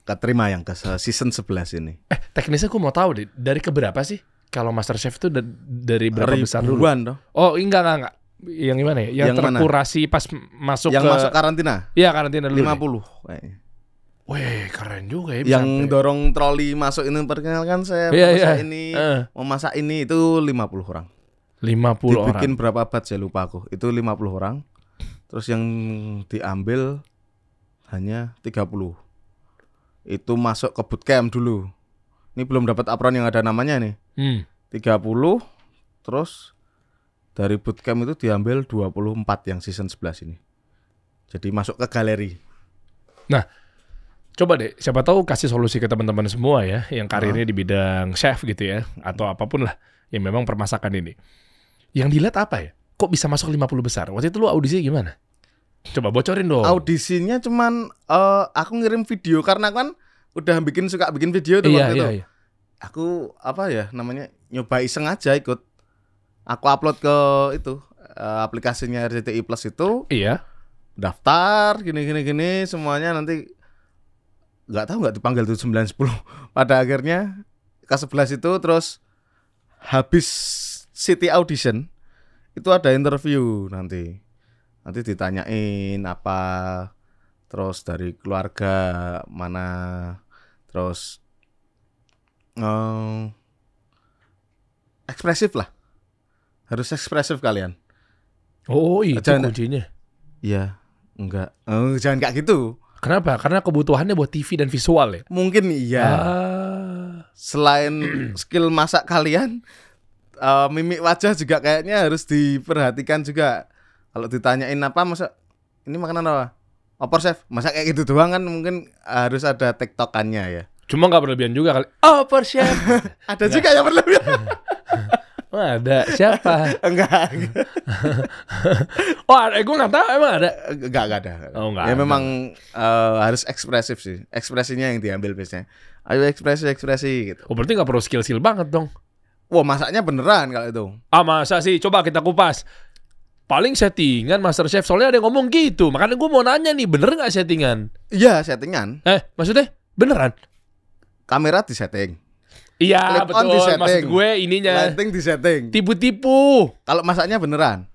Keterima yang ke season 11 ini. Teknisnya gue mau tahu deh, dari keberapa sih kalau Master Chef itu dari berapa besar dulu? Ribuan toh. Oh enggak. Yang gimana ya? Yang terkurasi pas masuk yang ke masuk karantina. Iya karantina dulu. 50 kayaknya. Wih keren juga ya. Yang dorong troli masuk ini, perkenalkan saya masak ini, mau masak ini, itu 50 orang. 50 orang. Dibikin berapa bat saya lupa aku. Itu 50 orang. Terus yang diambil hanya 30. Itu masuk ke bootcamp dulu. Ini belum dapat apron yang ada namanya nih. 30. Terus dari bootcamp itu diambil 24 yang season 11 ini. Jadi masuk ke galeri. Nah, coba deh, siapa tahu kasih solusi ke teman-teman semua ya, yang karirnya di bidang chef gitu ya, atau apapun lah yang memang permasakan ini. Yang dilihat apa ya? Kok bisa masuk 50 besar? Waktu itu lu audisi gimana? Coba bocorin dong. Audisinya cuman aku ngirim video karena kan udah suka bikin video tuh waktu itu. Iya. Aku apa ya namanya nyoba iseng aja ikut. Aku upload ke itu aplikasinya RCTI Plus itu. Iya. Daftar gini semuanya nanti nggak dipanggil tuh 9-10. Pada akhirnya ke 11 itu terus habis City Audition itu ada interview nanti ditanyain apa, terus dari keluarga mana, terus ekspresif lah, harus ekspresif kalian. Oh itu kuncinya. Iya, enggak, jangan kayak gitu. Kenapa? Karena kebutuhannya buat TV dan visual ya. Mungkin iya. Selain skill masak kalian, mimik wajah juga kayaknya harus diperhatikan juga. Kalau ditanyain apa masak, ini makanan apa? Opor chef, masak kayak gitu doang kan mungkin harus ada tektokannya ya. Cuma nggak berlebihan juga kali. Opor chef. Ada juga yang berlebihan. Ada siapa? Enggak. Oh, gue nggak tahu emang ada. Enggak ada. Oh, enggak. Ya ada. Memang harus ekspresif sih. Ekspresinya yang diambil biasanya. Ayo ekspresi gitu. Oh, berarti nggak perlu skill banget dong. Wah, masaknya beneran kalau itu. Masa sih? Coba kita kupas. Paling settingan MasterChef, soalnya ada yang ngomong gitu. Makanya gue mau nanya nih, bener nggak settingan? Iya, settingan. Maksudnya beneran? Kamera di setting. Iya betul, maksud gue ininya lighting di setting. Tipu-tipu. Kalau masaknya beneran.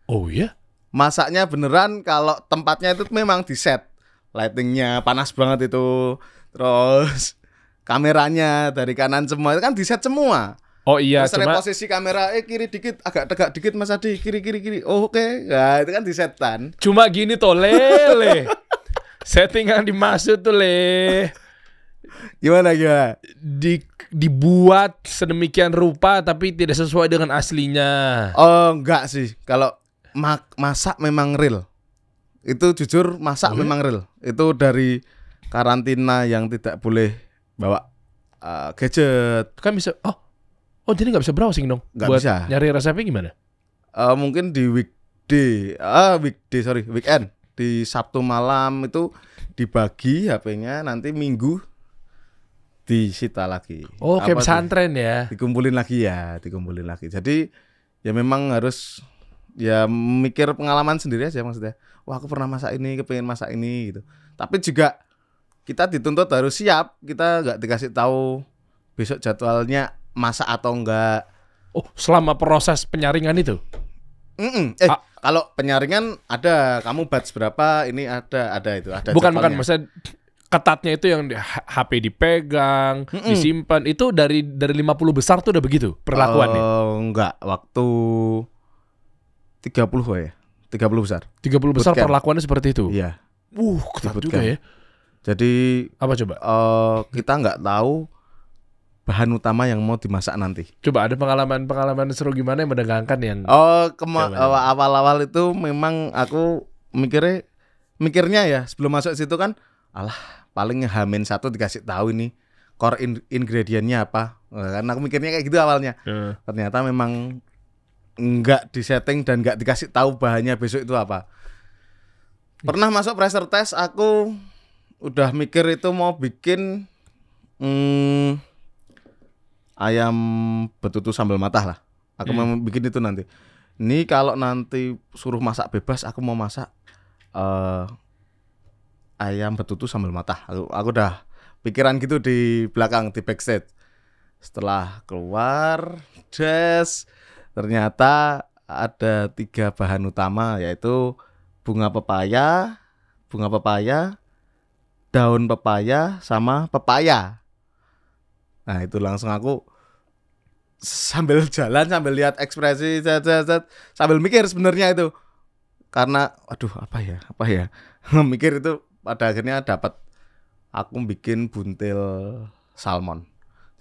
Oh iya? Masaknya beneran kalau tempatnya itu memang di set. Lightingnya panas banget itu. Terus kameranya dari kanan semua, itu kan di set semua. Oh iya, terus cuma posisi kamera kiri dikit, agak tegak dikit Mas Adi, kiri. Oh, oke. Nah, itu kan di setan. Cuma gini toh, lele. Setting yang dimaksud tuh, le. Gimana? Dibuat sedemikian rupa tapi tidak sesuai dengan aslinya. Oh, enggak sih. Kalau masak memang real. Itu jujur masak memang real. Itu dari karantina yang tidak boleh bawa gadget. Kan bisa. Oh jadi nggak bisa browsing dong? Nggak buat bisa. Nyari resepnya gimana? Mungkin di weekend. Di Sabtu malam itu dibagi HP-nya, nanti Minggu disita lagi. Oh, kayak pesantren ya. Dikumpulin lagi. Jadi ya memang harus ya mikir pengalaman sendiri aja maksudnya. Wah, aku pernah masak ini, kepengen masak ini gitu. Tapi juga kita dituntut harus siap. Kita nggak dikasih tahu besok jadwalnya masak atau enggak. Oh, selama proses penyaringan itu? Kalau penyaringan ada, kamu batch berapa, ini ada itu. Ada bukan, maksudnya ketatnya itu yang HP dipegang, disimpan, itu dari 50 besar tuh udah begitu perlakuannya? Enggak, waktu 30 ya. 30 besar. 30 besar bootcamp. Perlakuannya seperti itu? Iya. Ketat juga ya. Jadi apa coba? Kita nggak tahu bahan utama yang mau dimasak nanti. Coba ada pengalaman seru gimana yang menegangkan yang awal-awal itu memang aku mikirnya ya sebelum masuk situ kan, alah paling H-1 dikasih tahu ini core ingredientnya apa. Kan aku mikirnya kayak gitu awalnya. Ternyata memang nggak disetting dan nggak dikasih tahu bahannya besok itu apa. Pernah masuk pressure test, aku udah mikir itu mau bikin ayam betutu sambal matah lah. Aku mau bikin itu nanti. Ini kalau nanti suruh masak bebas, aku mau masak ayam betutu sambal matah. Aku udah pikiran gitu di belakang, di backstage. Setelah keluar, ternyata ada 3 bahan utama, yaitu bunga pepaya, daun pepaya, sama pepaya. Nah itu langsung aku sambil jalan, sambil lihat ekspresi, sambil mikir sebenarnya itu. Karena aduh apa ya mikir itu pada akhirnya dapat aku bikin buntil salmon.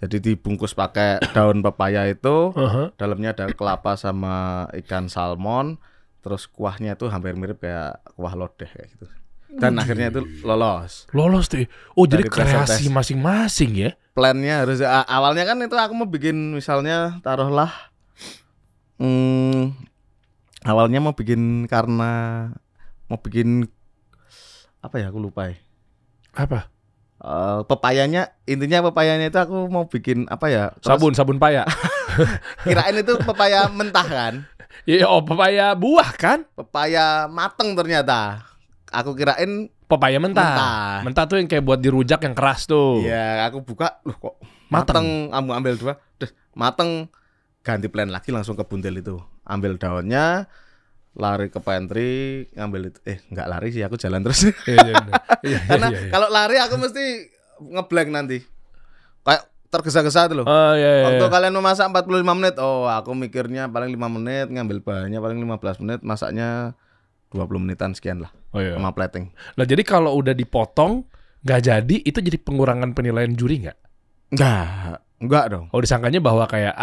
Jadi dibungkus pakai daun pepaya itu, dalamnya ada kelapa sama ikan salmon, terus kuahnya itu hampir mirip kayak kuah lodeh kayak gitu. Dan akhirnya itu lolos tuh. Oh jadi kreasi masing-masing ya. Plannya harus awalnya kan itu aku mau bikin misalnya taruhlah awalnya mau bikin karena mau bikin apa ya, aku lupa ya. Apa? Pepayanya, intinya pepayanya itu aku mau bikin apa ya? Sabun paya. Kirain itu pepaya mentah kan? Iya, pepaya buah kan? Pepaya mateng ternyata. Aku kirain Pepaya mentah. Mentah tuh yang kayak buat dirujak yang keras tuh. Iya, aku buka, loh kok Mateng. Kamu ambil 2, mateng, ganti plan lagi langsung ke buntil itu. Ambil daunnya, lari ke pantry, ngambil itu. Enggak lari sih, aku jalan terus. Karena kalau lari aku mesti ngeblank nanti. Kayak tergesa-gesa itu loh. Waktu kalian memasak 45 menit, aku mikirnya paling 5 menit, ngambil bahannya paling 15 menit, masaknya 20 menitan sekian lah. Sama plating. Nah, jadi kalau udah dipotong nggak jadi, itu jadi pengurangan penilaian juri nggak? Enggak dong. Disangkanya bahwa kayak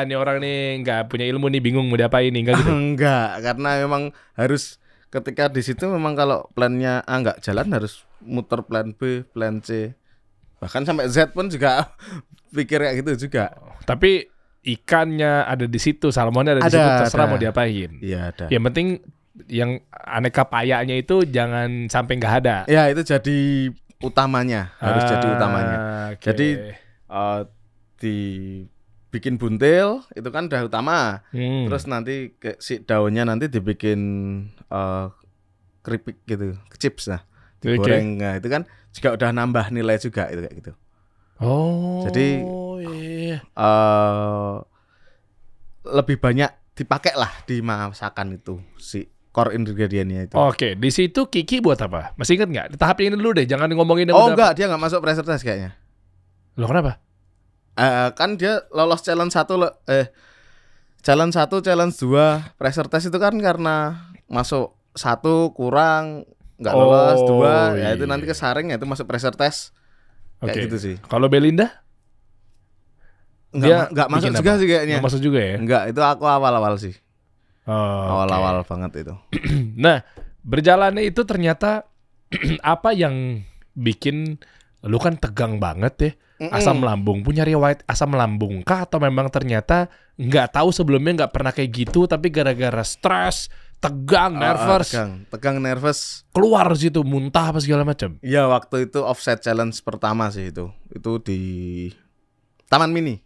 ini orang nih nggak punya ilmu nih, bingung mau diapain nih, enggak gitu? Enggak, karena memang harus ketika di situ memang kalau plannya A nggak jalan harus muter plan B, plan C, bahkan sampai Z pun juga pikir kayak gitu juga. Tapi ikannya ada di situ, salmonnya ada di situ, terserah mau diapain. Iya ada. Yang penting yang aneka payanya itu jangan sampai nggak ada. Ya itu jadi utamanya, harus jadi utamanya. Okay. Jadi dibikin buntil itu kan udah utama. Terus nanti si daunnya nanti dibikin keripik gitu, chips lah, digoreng. Nah, itu kan juga udah nambah nilai juga itu kayak gitu. Jadi lebih banyak dipakai lah di masakan itu si core ingredientnya itu. Oke, di situ Kiki buat apa? Masih ingat nggak? Di tahap ini dulu deh, jangan ngomongin. Enggak, dia nggak masuk pressure test kayaknya. Loh kenapa? Kan dia lolos challenge 1 challenge 2 pressure test itu kan karena masuk 1 kurang, nggak lolos 2, ya itu nanti kesaring, ya itu masuk pressure test. Kayak gitu sih. Kalau Belinda? Nggak masuk juga sih kayaknya. Nggak masuk juga ya? Nggak, itu aku awal-awal sih. Awal-awal banget itu. Nah, berjalannya itu ternyata apa yang bikin lu kan tegang banget ya? Asam lambung, punya riwayat asam lambung kah, atau memang ternyata nggak tahu sebelumnya, nggak pernah kayak gitu, tapi gara-gara stres, tegang, tegang nervous, keluar situ muntah apa segala macam? Iya, waktu itu offset challenge pertama sih itu di Taman Mini.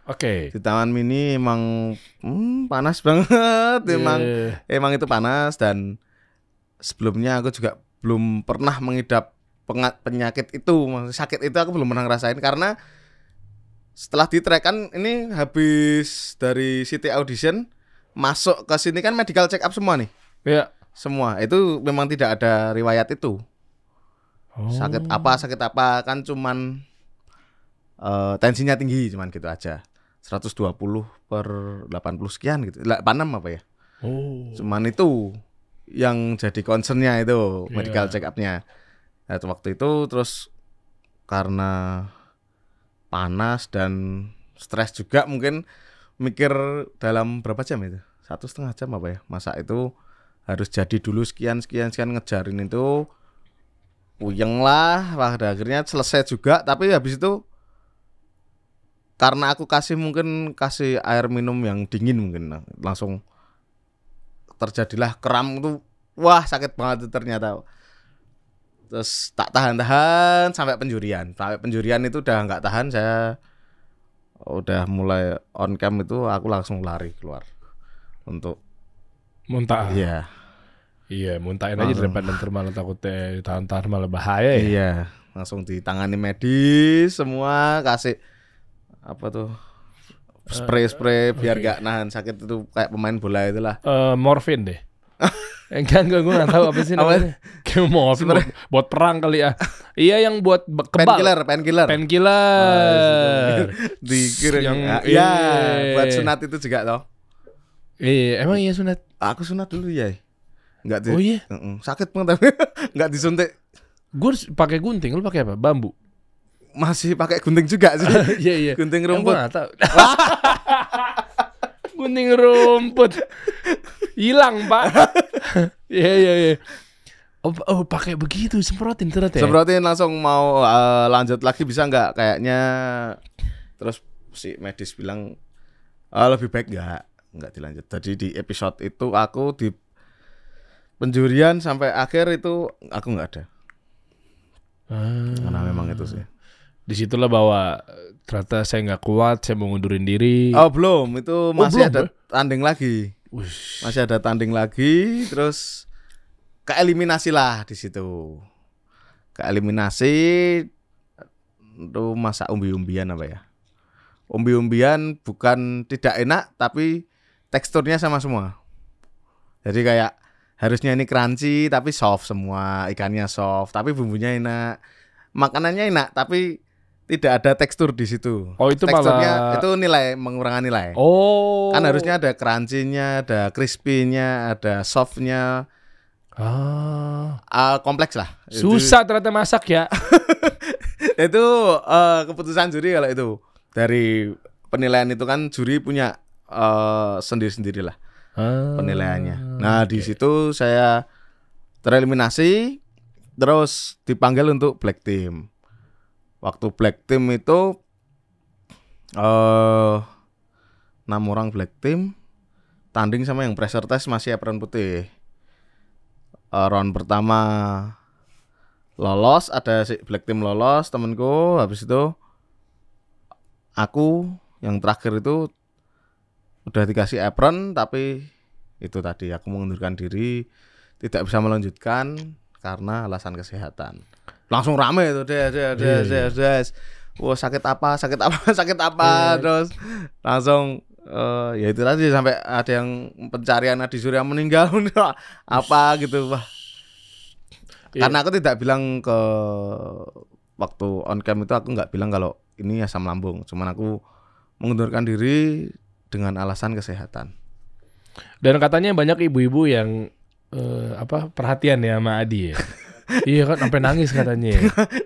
Oke. Di Taman Mini emang panas banget, emang itu panas, dan sebelumnya aku juga belum pernah mengidap penyakit itu, sakit itu aku belum pernah ngerasain, karena setelah di track kan ini habis dari City Audition masuk ke sini kan medical check up semua nih. Iya. Semua itu memang tidak ada riwayat itu. Sakit apa kan cuman tensinya tinggi cuman gitu aja. 120/80 sekian gitu. 86 apa ya? Cuman itu yang jadi concernnya itu medical check up-nya. Nah, waktu itu terus karena panas dan stres juga, mungkin mikir dalam berapa jam itu? 1,5 jam apa ya? Masa itu harus jadi dulu sekian ngejarin itu. Puyeng lah, pada akhirnya selesai juga. Tapi habis itu karena aku kasih air minum yang dingin, mungkin langsung terjadilah kram itu. Wah, sakit banget itu ternyata. Terus tak tahan sampai penjurian. Sampai penjurian itu udah nggak tahan, saya udah mulai on cam itu aku langsung lari keluar untuk muntah. Iya, muntahin aja daripada nanti malah takutnya tahan malah bahaya ya. Iya, langsung ditangani medis semua, kasih apa tuh spray biar nggak nahan sakit itu, kayak pemain bola itulah. Morfin deh. Enggak, gue gak tahu apa sih namanya. Kayak morfin buat perang kali ya. Iya, yang buat kebal. Painkiller. Dikirim yang buat sunat itu juga toh. Iya, emang iya sunat. Aku sunat dulu ya. Enggak Oh iya. Sakit banget tapi enggak disuntik. Gue pakai gunting, lu pakai apa? Bambu. Masih pakai gunting juga sih. Iya. Gunting rumput. Gunting rumput. Hilang, Pak. Iya. Oh, pakai begitu, semprotin ternyata ya. Semprotin langsung mau lanjut lagi bisa enggak kayaknya. Terus si medis bilang lebih baik enggak dilanjut. Jadi di episode itu aku penjurian sampai akhir itu aku nggak ada. Karena memang itu sih. Disitulah bahwa ternyata saya nggak kuat, saya mau ngundurin diri. Oh belum, itu masih belum, ada tanding lagi. Wush. Masih ada tanding lagi, terus keeliminasi lah di situ. Keeliminasi itu masa umbi-umbian apa ya? Umbi-umbian bukan tidak enak, tapi teksturnya sama semua. Jadi kayak harusnya ini crunchy tapi soft semua, ikannya soft, tapi bumbunya enak. Makanannya enak tapi tidak ada tekstur di situ. Oh, itu teksturnya malah itu nilai mengurangi nilai. Oh. Kan harusnya ada crunchy-nya, ada crispy-nya, ada soft-nya. Kompleks lah. Susah ternyata masak ya. Itu keputusan juri kalau itu. Dari penilaian itu kan juri punya sendiri-sendiri lah penilaiannya. Nah, di situ saya tereliminasi, terus dipanggil untuk black team. Waktu black team itu 6 orang black team tanding sama yang pressure test masih apron putih. Round pertama lolos, ada si black team lolos temanku, habis itu aku yang terakhir itu udah dikasih apron, tapi itu tadi aku mengundurkan diri, tidak bisa melanjutkan karena alasan kesehatan. Langsung rame itu des. Wah, sakit apa terus langsung ya itu tadi sampai ada yang pencarian Adi Surya meninggal apa gitu. Wah. Karena aku tidak bilang ke waktu on cam itu, aku nggak bilang kalau ini asam lambung, cuman aku mengundurkan diri dengan alasan kesehatan. Dan katanya banyak ibu-ibu yang perhatian ya sama Adi ya. Iya kan, sampai nangis katanya ya.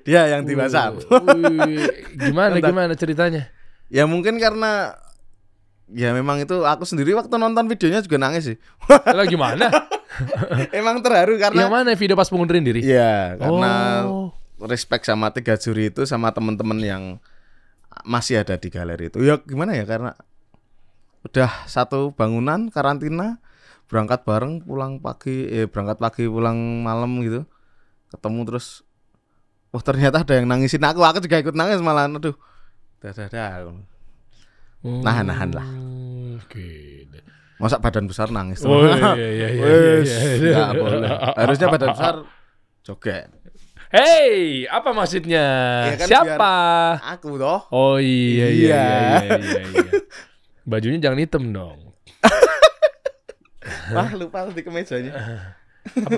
Dia yang di WhatsApp. Gimana ceritanya? Ya mungkin karena ya memang itu aku sendiri waktu nonton videonya juga nangis sih. Lah gimana? Emang terharu karena yang mana video pas pengundurin diri? Iya, karena respect sama 3 juri itu, sama teman-teman yang masih ada di galeri itu. Ya gimana ya, karena udah satu bangunan karantina, berangkat bareng berangkat pagi pulang malam gitu. Ketemu terus ternyata ada yang nangisin aku juga ikut nangis malah. Aduh. Nahan-nahan lah. Oke. Masa badan besar nangis? Iya. Nggak boleh. Harusnya badan besar joget. Hey, apa maksudnya? Ya kan, siapa? Aku toh. Oh iya. Bajunya jangan hitam dong. Wah, lupa di kemejanya.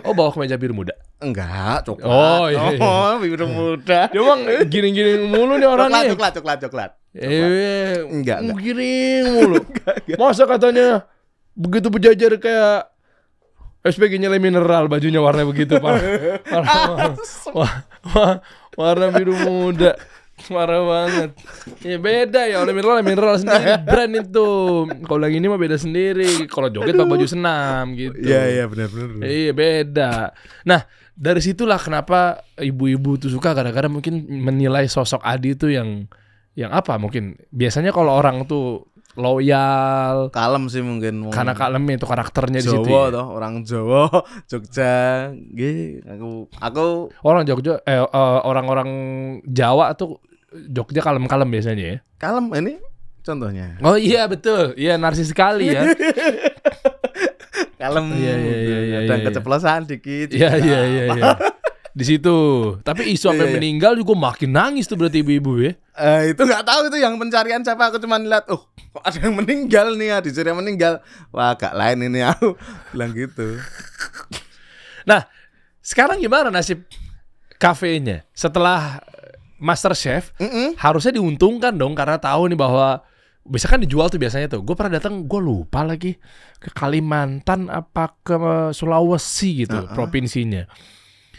Bawa kemeja biru muda? Enggak, coklat. Oh iya. Biru muda. Dia emang gini-gini mulu nih orangnya. Coklat. Enggak. Giring mulu. Masa katanya begitu berjajar kayak SPG-nya mineral, bajunya warna begitu, Pak. Warna biru muda. Parah banget. Ya beda ya, oleh mineral sendiri brand itu. Kalau yang ini mah beda sendiri. Kalau joget pakai baju senam gitu. Iya benar. Iya beda. Nah, dari situlah kenapa ibu-ibu tuh suka, gara-gara mungkin menilai sosok Adi tuh yang apa mungkin. Biasanya kalau orang tuh loyal, kalem sih mungkin. Karena kalem itu karakternya di situ. Jawa toh, orang Jawa, Jogja. Aku orang Jogja orang-orang Jawa tuh Jogja kalem-kalem biasanya ya. Kalem ini contohnya. Oh iya betul. Iya, narsis sekali ya. Kalem. Iya. Dan keceplosan dikit. Iya. Di situ. Tapi isu sampai meninggal juga makin nangis tuh berarti ibu-ibu ya. Itu nggak tahu itu yang pencarian siapa, aku cuma lihat kok ada yang meninggal nih, Adi Surya meninggal. Wah, agak lain ini, aku bilang gitu. Nah, sekarang gimana nasib kafenya setelah MasterChef? Harusnya diuntungkan dong, karena tahu nih bahwa bisa kan dijual tuh biasanya tuh. Gue pernah datang, gue lupa lagi ke Kalimantan apa ke Sulawesi gitu, provinsinya.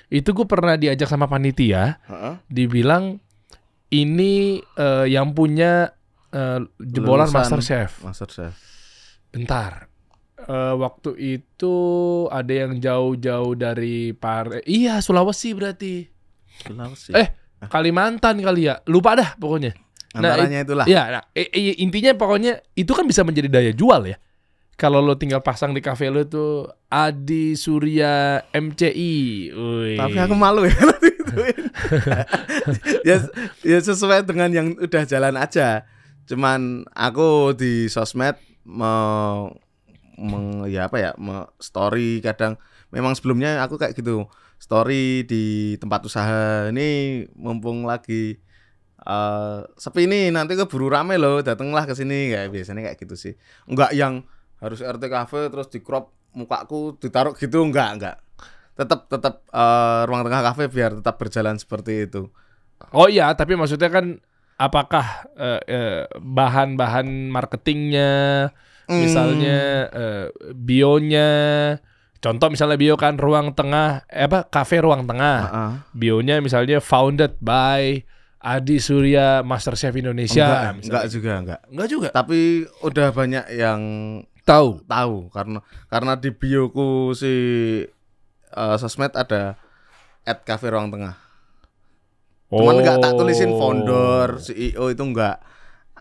Itu gue pernah diajak sama panitia, dibilang ini yang punya jebolan MasterChef. Bentar. Waktu itu ada yang jauh-jauh dari Sulawesi berarti. Sulawesi. Kalimantan kali ya. Lupa dah pokoknya. Antaranya itulah. Ya, intinya pokoknya itu kan bisa menjadi daya jual ya. kalau lo tinggal pasang di kafe lo tuh Adi Surya MCI. Ui. Tapi aku malu ya gituin. ya sesuai dengan yang udah jalan aja. Cuman aku di sosmed story kadang. Memang sebelumnya aku kayak gitu, story di tempat usaha. Ini mumpung lagi sepi nih, nanti keburu rame loh, datanglah ke sini, kayak biasanya kayak gitu sih. Enggak yang harus RT Cafe terus di crop mukaku ditaruh gitu, enggak. Tetap ruang tengah kafe biar tetap berjalan seperti itu. Oh iya, tapi maksudnya kan apakah bahan-bahan marketingnya, misalnya bionya, contoh misalnya bio kan ruang tengah, kafe ruang tengah, bionya misalnya founded by Adi Surya MasterChef Indonesia. Enggak juga. Juga. Tapi udah banyak yang tahu karena di bioku si sosmed ada @cafe ruang tengah. Cuman enggak tak tulisin founder, CEO itu enggak.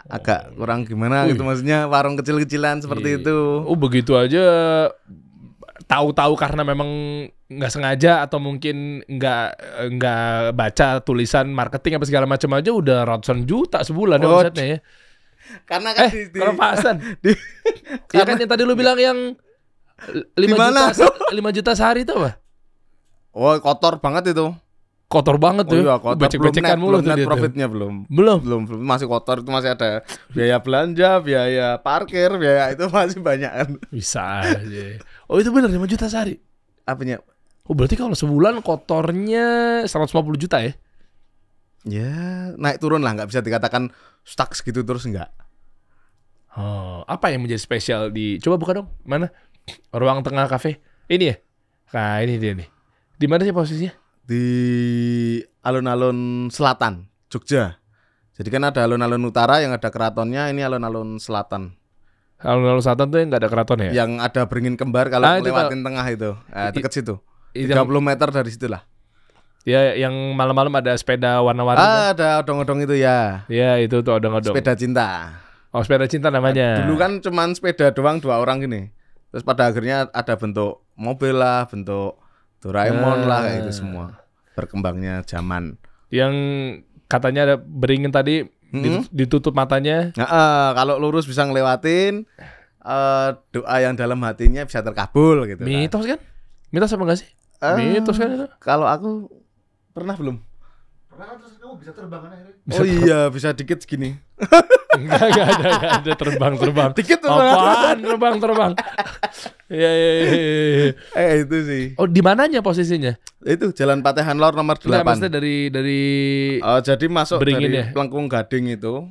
Agak kurang gimana gitu, maksudnya warung kecil-kecilan seperti itu. Oh, begitu aja tahu-tahu karena memang nggak sengaja atau mungkin nggak baca tulisan marketing apa segala macam aja udah ratusan juta sebulan omsetnya ya. Karena kan kalau Pak Hasan ya kan yang tadi lu bilang yang 5 juta sehari itu apa? Oh, kotor banget itu. Kotor banget tuh. Iya, kotor. Becek-becekan mulu tuh. Net profitnya belum. Masih kotor, itu masih ada biaya belanja, biaya parkir, biaya itu masih banyak kan. Bisa aja. Oh, itu benar 5 juta sehari. Apanya? Oh, berarti kalau sebulan kotornya 150 juta ya? Ya, naik turun lah, nggak bisa dikatakan stuck segitu terus enggak. Oh, apa yang menjadi spesial di coba buka dong. Mana? Ruang tengah kafe. Ini ya? Nah, ini dia nih. Di mana sih posisinya? Di alun-alun selatan, Jogja. Jadi kan ada alun-alun utara yang ada keratonnya, ini alun-alun selatan. Alun-alun selatan tuh yang nggak ada keraton ya? Yang ada beringin kembar kalau lewatin tengah itu. Deket situ. 30 meter dari situlah. Ya, yang malam-malam ada sepeda warna-warni. Ada odong-odong itu ya. Ya, itu tuh odong-odong. Sepeda cinta. Oh, sepeda cinta namanya. Dulu kan cuman sepeda doang 2 orang gini. Terus pada akhirnya ada bentuk mobil lah, bentuk Doraemon lah, kayak itu semua. Berkembangnya zaman. Yang katanya ada beringin tadi ditutup matanya. Kalau lurus bisa ngelewatin, doa yang dalam hatinya bisa terkabul gitu. Mitos kan? Mitos apa enggak sih? Mitos kan itu? Kalau aku pernah belum? Pernah kan, terus kamu bisa terbang kan akhirnya? Oh iya, bisa dikit segini. Enggak ada terbang. Dikit tuh. Apaan terbang? Iya. Itu sih. Oh, di mananya posisinya? Itu Jalan Patehan Lor nomor 8. Nah, maksudnya dari jadi masuk beringin dari ya? Pelengkung Gading itu.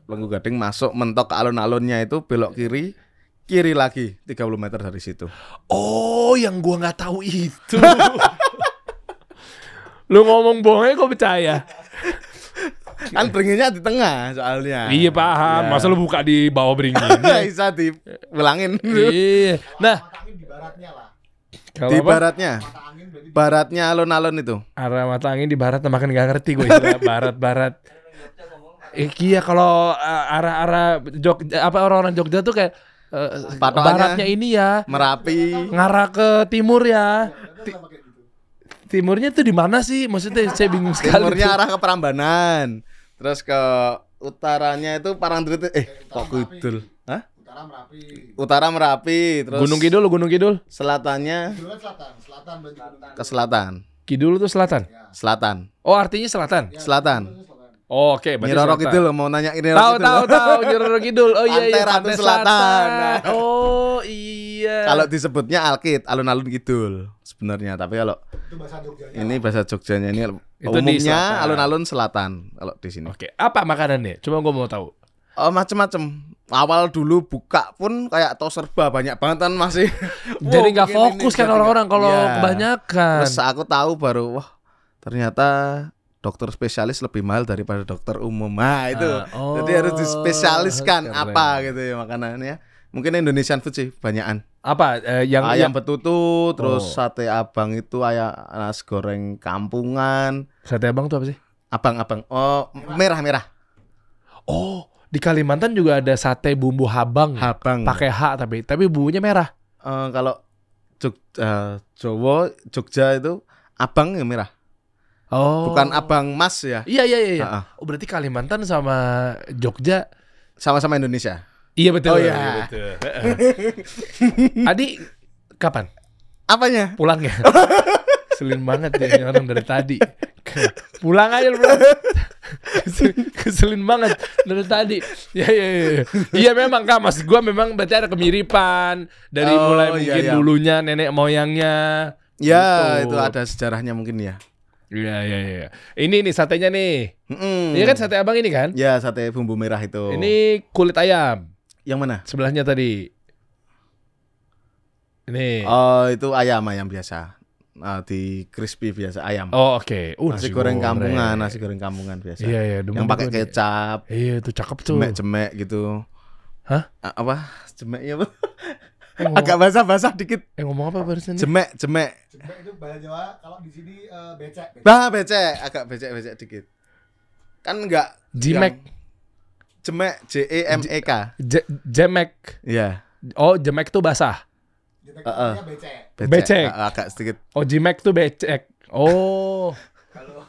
Pelengkung Gading masuk mentok ke alun-alunnya itu, belok kiri lagi 30 meter dari situ. Oh, yang gua nggak tahu itu. Lu ngomong bohongnya gua percaya. Kan beringinnya di tengah soalnya. Iya paham. Ya. Masa lu buka di bawah beringinnya? Bisa diulangin. Iya. Nah, di baratnya lah. Di baratnya. Baratnya alun-alun itu. Arah mata angin di barat, makan nggak ngerti gue istilah barat. Iya, kalau arah Jogja, orang-orang Jogja tuh kayak baratnya ini ya. Merapi. Ngarah ke timur ya. Timurnya tuh di mana sih? Maksudnya saya bingung sekali. Timurnya arah ke Prambanan. Terus ke utaranya itu Parangtritis. Kok Kidul? Hah? Utara Merapi. Terus Gunung Kidul. Selatannya ke selatan. Kidul itu selatan. Selatan. Oh, artinya selatan. Selatan. Oh, oke, berarti Nyiroro Kidul, mau nanya ini. Tahu Nyiroro Kidul. Oh iya, Pantai Selatan. Oh iya. Kalau disebutnya Alkit, alun-alun kidul sebenarnya, tapi kalau ini bahasa Jogjanya ini itu umumnya alun-alun selatan kalau di sini. Oke, apa makanannya? Coba gue mau tahu. Macem-macem. Awal dulu buka pun kayak tos serba banyak banget kan masih. Jadi nggak fokus kan orang-orang kalau kebanyakan. Terus aku tahu baru, wah ternyata dokter spesialis lebih mahal daripada dokter umum. Nah itu, jadi harus dispesialiskan apa gitu ya makanannya. Mungkin Indonesian food sih banyakan. Apa yang ayam betutu, terus sate abang itu nasi goreng kampungan. Sate abang tuh apa sih? Abang. Oh, merah. Oh, Di Kalimantan juga ada sate bumbu habang. Habang. Pakai H tapi bumbunya merah. Kalau Jawa, Jogja itu abang ya merah. Oh. Bukan abang mas ya. Iya. Ha-ha. Oh, berarti Kalimantan sama Jogja Sama-sama Indonesia. iya betul. Oh, iya. Iya, betul. Adi kapan Apanya? pulangnya? Keselin banget ya ini orang dari tadi. Pulang aja lu. Keselin banget dari tadi. Iya memang Kak, maksud gua memang berarti ada kemiripan dari mulai mungkin dulunya nenek moyangnya. Ya, gitu. itu ada sejarahnya mungkin ya. Iya. Ini nih satenya nih. Iya kan sate abang ini kan? Ya, sate bumbu merah itu. Ini kulit ayam. Yang mana? Sebelahnya tadi. Ini. Oh, itu ayam biasa. Di crispy biasa ayam. Oh, oke. Nasi goreng kampungan biasa. Iya. Yang pakai kecap. Iya, itu cakep tuh. Jemek gitu. Hah? Apa? Jemeknya apa? Agak basah-basah dikit. Ngomong apa barusan? Jemek. Jemek itu bahasa Jawa, kalau di sini becek. Becek, agak becek dikit. Kan enggak Jemek. Jemek, JEMEK. Jemek. Iya. Oh, jemek tuh basah. Jemek itu becek. Becek. Agak sedikit. Oh, jemek tuh becek. Oh. Kalau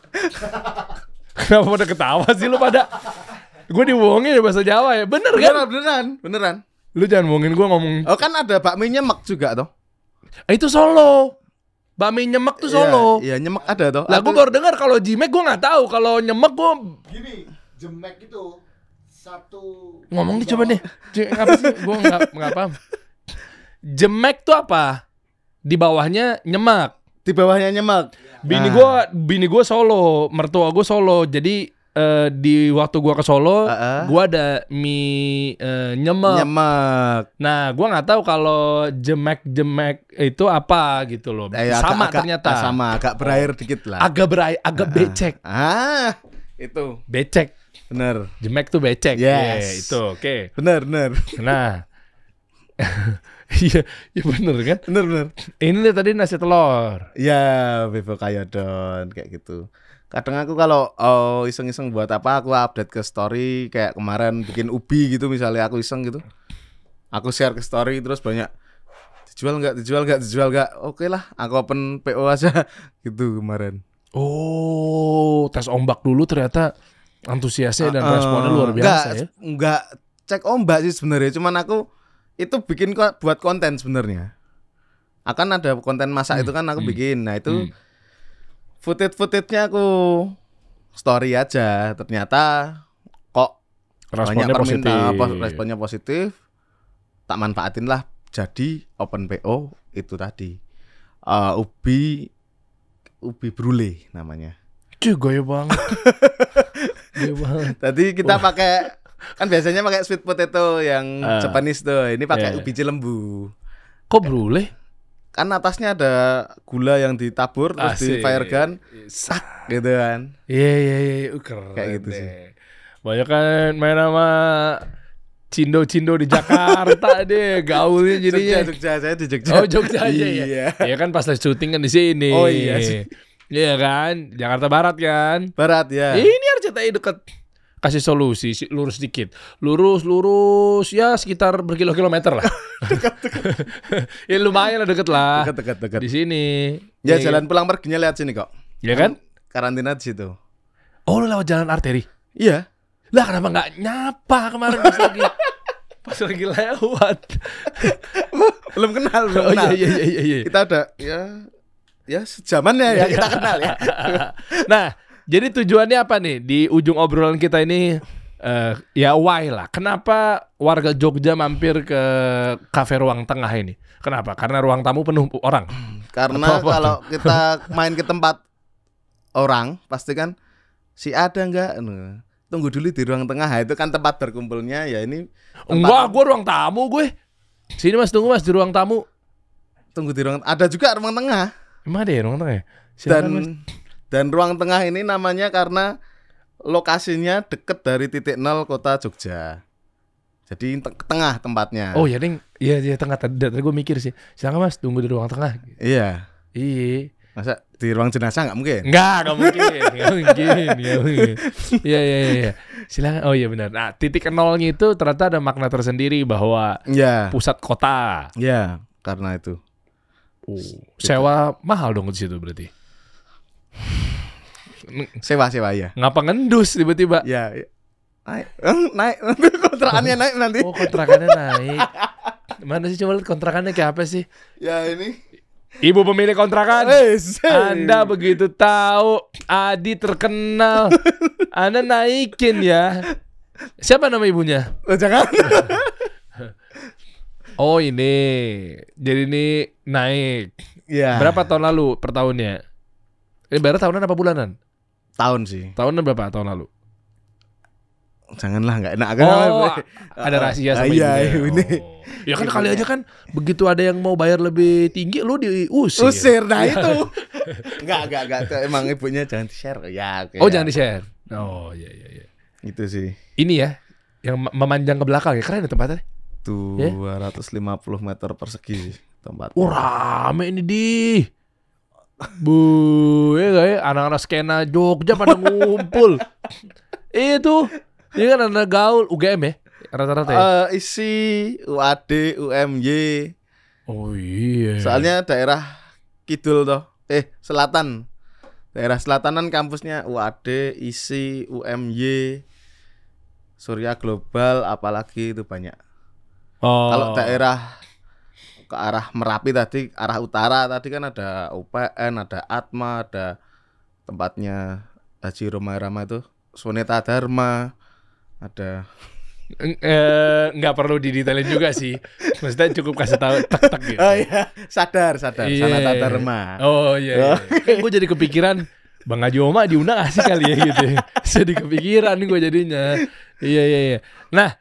Kenapa pada ketawa sih lu pada? Gue dibohongin ya bahasa Jawa ya. Bener kan? Beneran. Lu jangan bohongin gue ngomong. Oh, kan ada bakmi nyemek juga toh. Itu Solo. Bakmi nyemek tuh Solo. Iya, nyemek ada toh. Lah gue baru dengar kalau jimek gue nggak tahu. Kalau nyemek gue gini, jemek itu satu. ngomong nih coba nih. Apa sih? Gue nggak paham. Jemek tuh apa? Di bawahnya nyemek. Di bawahnya nyemek. Bini gue Solo, mertua gue Solo. Jadi di waktu gue ke Solo, gue ada mie nyemek. Nah, gue nggak tahu kalau jemek itu apa gitu loh. Sama ternyata. Sama, agak berair dikit lah. Agak becek. Itu Becek. bener. Jemek tuh becek. Yes. Itu oke. Bener. Nah, iya bener kan? Bener. Ini nih tadi nasi telur. Ya, bebo kayodon kayak gitu. Kadang aku kalau iseng-iseng buat apa, aku update ke story kayak kemarin bikin ubi gitu misalnya, aku iseng gitu. Aku share ke story terus banyak dijual nggak? Oke lah, aku open PO aja gitu kemarin. Oh, tes ombak dulu ternyata antusiasnya dan responnya luar biasa ya. Enggak cek ombak sih sebenarnya, cuman aku itu bikin buat konten sebenarnya. Akan ada konten masak itu kan aku bikin. Nah, itu footage-nya aku story aja. Ternyata kok responnya responnya positif. Tak manfaatin lah jadi open PO itu tadi. Ubi brule namanya. Cuy, goyo banget. Tadi kita pakai kan biasanya pakai sweet potato yang Japanese tuh. Ini pakai ubi cilembu. Kok brule? Kan atasnya ada gula yang ditabur terus di fire gun, gitu kan. Iya, keren. Kayak gitu sih. Banyak kan main sama Cindo di Jakarta deh, gaulnya jadinya. Jogja, saya di Jogja. Oh, Jogja aja ya. Iya kan pas lagi syuting kan di sini. Oh iya sih. Iya kan, Jakarta Barat kan. Barat ya. Ini RCTI deket. Kasih solusi, lurus dikit. Lurus ya sekitar berkilo-kilometer lah. Dekat. Ya lumayan lah deket lah. Dekat. Di sini. Ya jalan pulang perginya lihat sini kok. Ya kan? Karantina di situ. Oh, lu lewat jalan arteri? Iya. Lah kenapa nggak nyapa kemarin pas lagi lewat? belum kenal. Oh iya. Kita ada ya sejaman ya kita kenal ya. Nah, jadi tujuannya apa nih di ujung obrolan kita ini? Ya why lah. Kenapa warga Jogja mampir ke kafe Ruang Tengah ini? Kenapa? Karena ruang tamu penuh orang. Karena kalau kita main ke tempat orang pasti kan ada enggak? Tunggu dulu di ruang tengah. Itu kan tempat berkumpulnya ya ini. Enggak, gue ruang tamu gue. Sini Mas, tunggu Mas di ruang tamu. Tunggu di ruang. Ada juga ruang tengah. Emang ada ya ruang tengah? Silakan, Mas. Dan ruang tengah ini namanya karena lokasinya deket dari titik nol kota Jogja. Jadi tengah tempatnya. Oh ya ding, iya tengah. Tadi gue mikir sih. Silakan Mas, tunggu di ruang tengah. Iya. Iya. Masa Di ruang jenazah nggak mungkin. Nggak mungkin. Iya. Silakan. Oh iya benar. Nah, titik nolnya itu ternyata ada makna tersendiri bahwa Ya. pusat kota. Ya, karena itu. Sewa mahal dong di situ berarti. Sewa ya. Ngapa ngendus tiba-tiba? Ya. Naik. Kontrakannya naik nanti. Oh, kontrakannya naik. Mana sih coba lihat kontrakannya kayak apa sih? Ya ini. Ibu pemilik kontrakan, Anda begitu tahu Adi terkenal, Anda naikin ya. Siapa nama ibunya? Jangan. Oh ini, jadi ini naik. Ya. Berapa tahun lalu per tahunnya? Ini bayar tahunan apa bulanan? Tahun sih. Tahunan berapa tahun lalu? Janganlah, nggak enak. Ada rahasia sama iya, ibunya. ini. Ya kan kali aja kan begitu ada yang mau bayar lebih tinggi lu diusir. Usir, nah itu. Enggak. Emang ibunya jangan di-share. Ya, Oh, jangan di-share. Oh, iya. Itu sih. Ini ya, yang memanjang ke belakang ya, keren ya tempatnya. 250 meter persegi tempat. Rame ini di. Bu, ya kayak anak-anak skena Jogja pada ngumpul. Itu, ini kan anak gaul UGM ya, rata-rata ya. Isi UAD, UMY. Oh iya. Soalnya daerah kidul toh. Selatan. Daerah selatanan kampusnya UAD, ISI, UMY, Surya Global, apalagi itu banyak. Oh. Kalau daerah ke arah Merapi tadi, arah utara tadi kan ada UPN, ada Atma, ada tempatnya Haji Roma Irama itu, Sunita Dharma, ada. Nggak perlu didetailin juga sih. Maksudnya cukup kasih tahu tek gitu. Oh iya, sadar. Iya. Sanata Dharma. Oh iya. Gue jadi kepikiran Bang Haji Oma diundang asik kali ya gitu. Jadi kepikiran gue jadinya. Iya. Nah,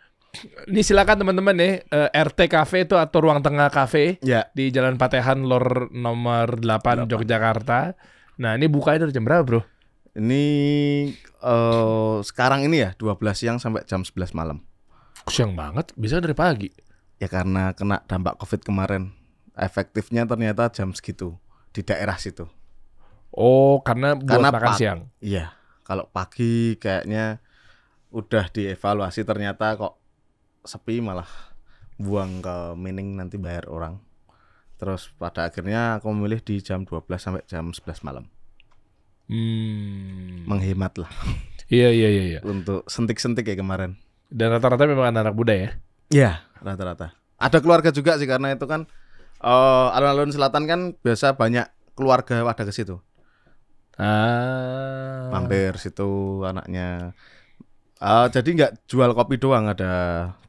ini silakan teman-teman nih, RT Cafe itu atau Ruang Tengah Cafe Ya. di Jalan Patehan Lor nomor 8 Yogyakarta. Nah, ini bukanya dari jam berapa, Bro? Ini sekarang ini ya 12 siang sampai jam 11 malam. Siang banget, bisa dari pagi. Ya karena kena dampak Covid kemarin. Efektifnya ternyata jam segitu di daerah situ. Oh, karena buat makan siang. Iya, kalau pagi kayaknya udah dievaluasi ternyata kok sepi, malah buang ke Mining nanti bayar orang. Terus pada akhirnya aku memilih di jam 12 sampai jam 11 malam. Menghemat lah. Iya. Untuk sentik-sentik ya kemarin. Dan rata-rata memang anak-anak muda ya? Iya, rata-rata. Ada keluarga juga sih, karena itu kan alun-alun selatan kan biasa banyak keluarga pada ke situ. Mampir situ anaknya. Jadi nggak jual kopi doang, ada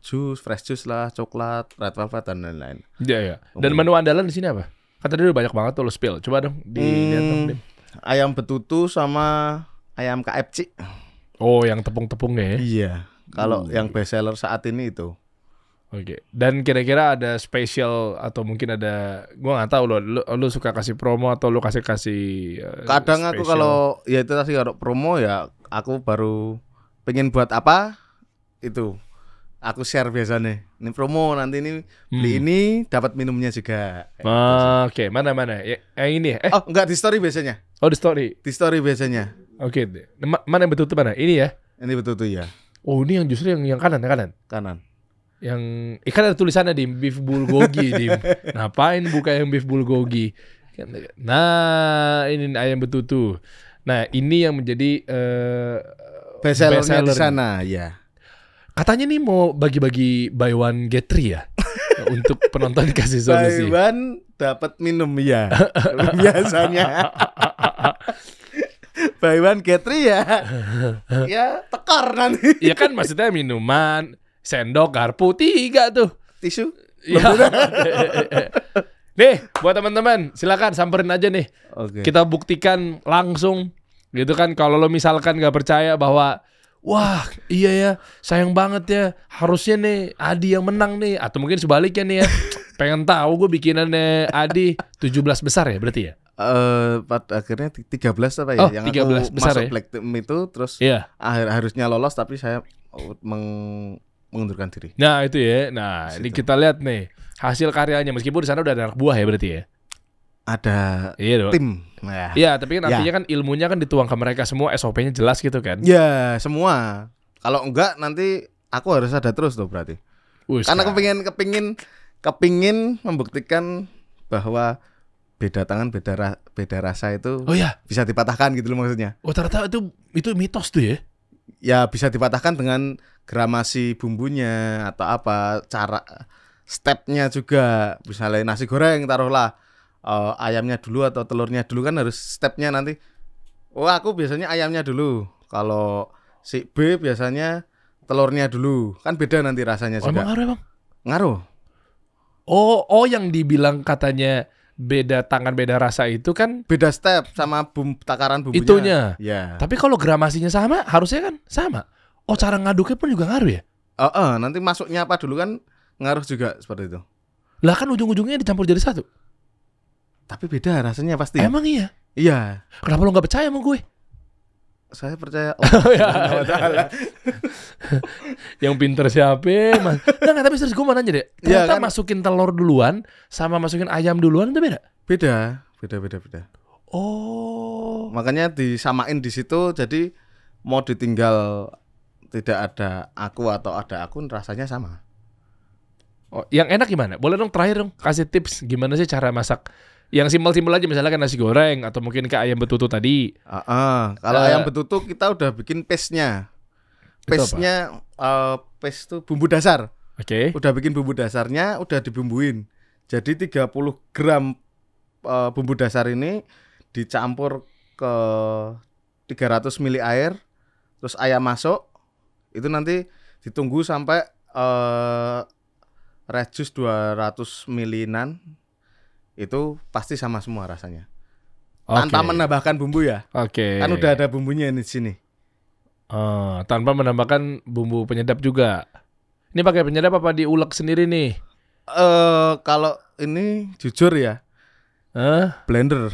jus, fresh juice lah, coklat, red velvet dan lain-lain. Iya. Dan menu andalan di sini apa? Kata dia banyak banget tuh, lo spill. Coba dong dilihat dong. Ayam betutu sama ayam KFC. Oh, yang tepung-tepungnya ya? Iya. Kalau yang best seller saat ini itu. Oke. Dan kira-kira ada spesial atau mungkin ada, gua nggak tahu lo suka kasih promo atau lo kasih kadang aku special? kalau ya itu tadi, kalau promo ya aku baru pengen buat apa itu aku share biasanya. Ini promo, nanti ini beli ini dapat minumnya juga. Oke, mana yang ini ya? Oh, enggak, di story biasanya. Oh, di story. Di story biasanya. Oke. Mana yang betul tuh mana? Ini ya? Ini betul tuh ya. Oh, ini yang justru yang kanan. Kanan. Yang ikan ada tulisannya di beef bulgogi di. Ngapain buka yang beef bulgogi? Nah, ini ayam betutu. Nah, ini yang menjadi best sellernya di sana ya. Katanya nih mau bagi-bagi buy one get 3 ya. Untuk penonton Kasih Solusi. Buy one dapat minum ya. Biasanya. Buy one get 3 ya. Ya tekor nanti. Ya kan maksudnya minuman, sendok, garpu 3 tuh. Tisu. Ya. Nih, buat teman-teman, silakan samperin aja nih. Oke. Kita buktikan langsung gitu kan, kalau lo misalkan gak percaya bahwa wah iya ya, sayang banget ya, harusnya nih Adi yang menang nih, atau mungkin sebaliknya nih ya, pengen tahu gue bikinannya Adi 17 besar ya berarti ya? Pada akhirnya 13 apa ya? Oh, yang 13 aku besar masuk ya? Black Team itu, terus Iya. harusnya lolos tapi saya mengundurkan diri. Nah itu ya, nah ini kita lihat nih hasil karyanya, meskipun di sana udah ada anak buah ya berarti ya? ada Iya dong. tim. Nah, Iya, tapi kan Ya. artinya kan ilmunya kan dituang ke mereka semua, SOP-nya jelas gitu kan. ya semua. Kalau enggak nanti aku harus ada terus tuh berarti. Wih, Karena sekarang. kepingin membuktikan bahwa beda tangan beda rasa itu Oh ya, bisa dipatahkan gitu loh maksudnya. oh ternyata itu mitos tuh ya. Ya bisa dipatahkan dengan gramasi bumbunya atau apa, cara stepnya juga. Misalnya nasi goreng taruhlah ayamnya dulu atau telurnya dulu, kan harus stepnya nanti. Oh aku biasanya ayamnya dulu, kalau si B biasanya telurnya dulu, kan beda nanti rasanya Oh, juga. emang ngaruh emang. Ngaruh. Oh yang dibilang katanya beda tangan beda rasa itu kan. Beda step sama takaran bumbunya. Itunya. Ya. Tapi kalau gramasinya sama, harusnya kan sama. Oh, cara ngaduknya pun juga ngaruh ya? Nanti masuknya apa dulu kan ngaruh juga seperti itu. Lah kan ujung-ujungnya dicampur jadi satu. Tapi beda rasanya pasti. Emang iya? Iya. Kenapa lo gak percaya sama gue? Saya percaya Oh, ya. Allah Subhanahu wa Ta'ala. Yang pinter siapa? Mas? Nggak, tapi serius gue mau nanya deh. Iya, Ternyata kan? masukin telur duluan sama masukin ayam duluan itu beda? Beda. Oh. Makanya disamain di situ, jadi mau ditinggal tidak ada aku atau ada akun rasanya sama. Oh, yang enak gimana? Boleh dong terakhir dong kasih tips gimana sih cara masak yang simpel-simpel aja, misalnya kan nasi goreng atau mungkin kayak ayam betutu tadi. Kalau ayam betutu kita udah bikin paste-nya. Itu apa? Paste-nya paste itu bumbu dasar. Oke. Udah bikin bumbu dasarnya, udah dibumbuin. Jadi 30 gram bumbu dasar ini dicampur ke 300 ml air, terus ayam masuk. Itu nanti ditunggu sampai reduce 200 milinan. Itu pasti sama semua rasanya. Tanpa menambahkan bumbu ya. Oke. Kan udah ada bumbunya di sini. Tanpa menambahkan bumbu penyedap juga. Ini pakai penyedap apa diulek sendiri nih? Kalau ini jujur ya, blender.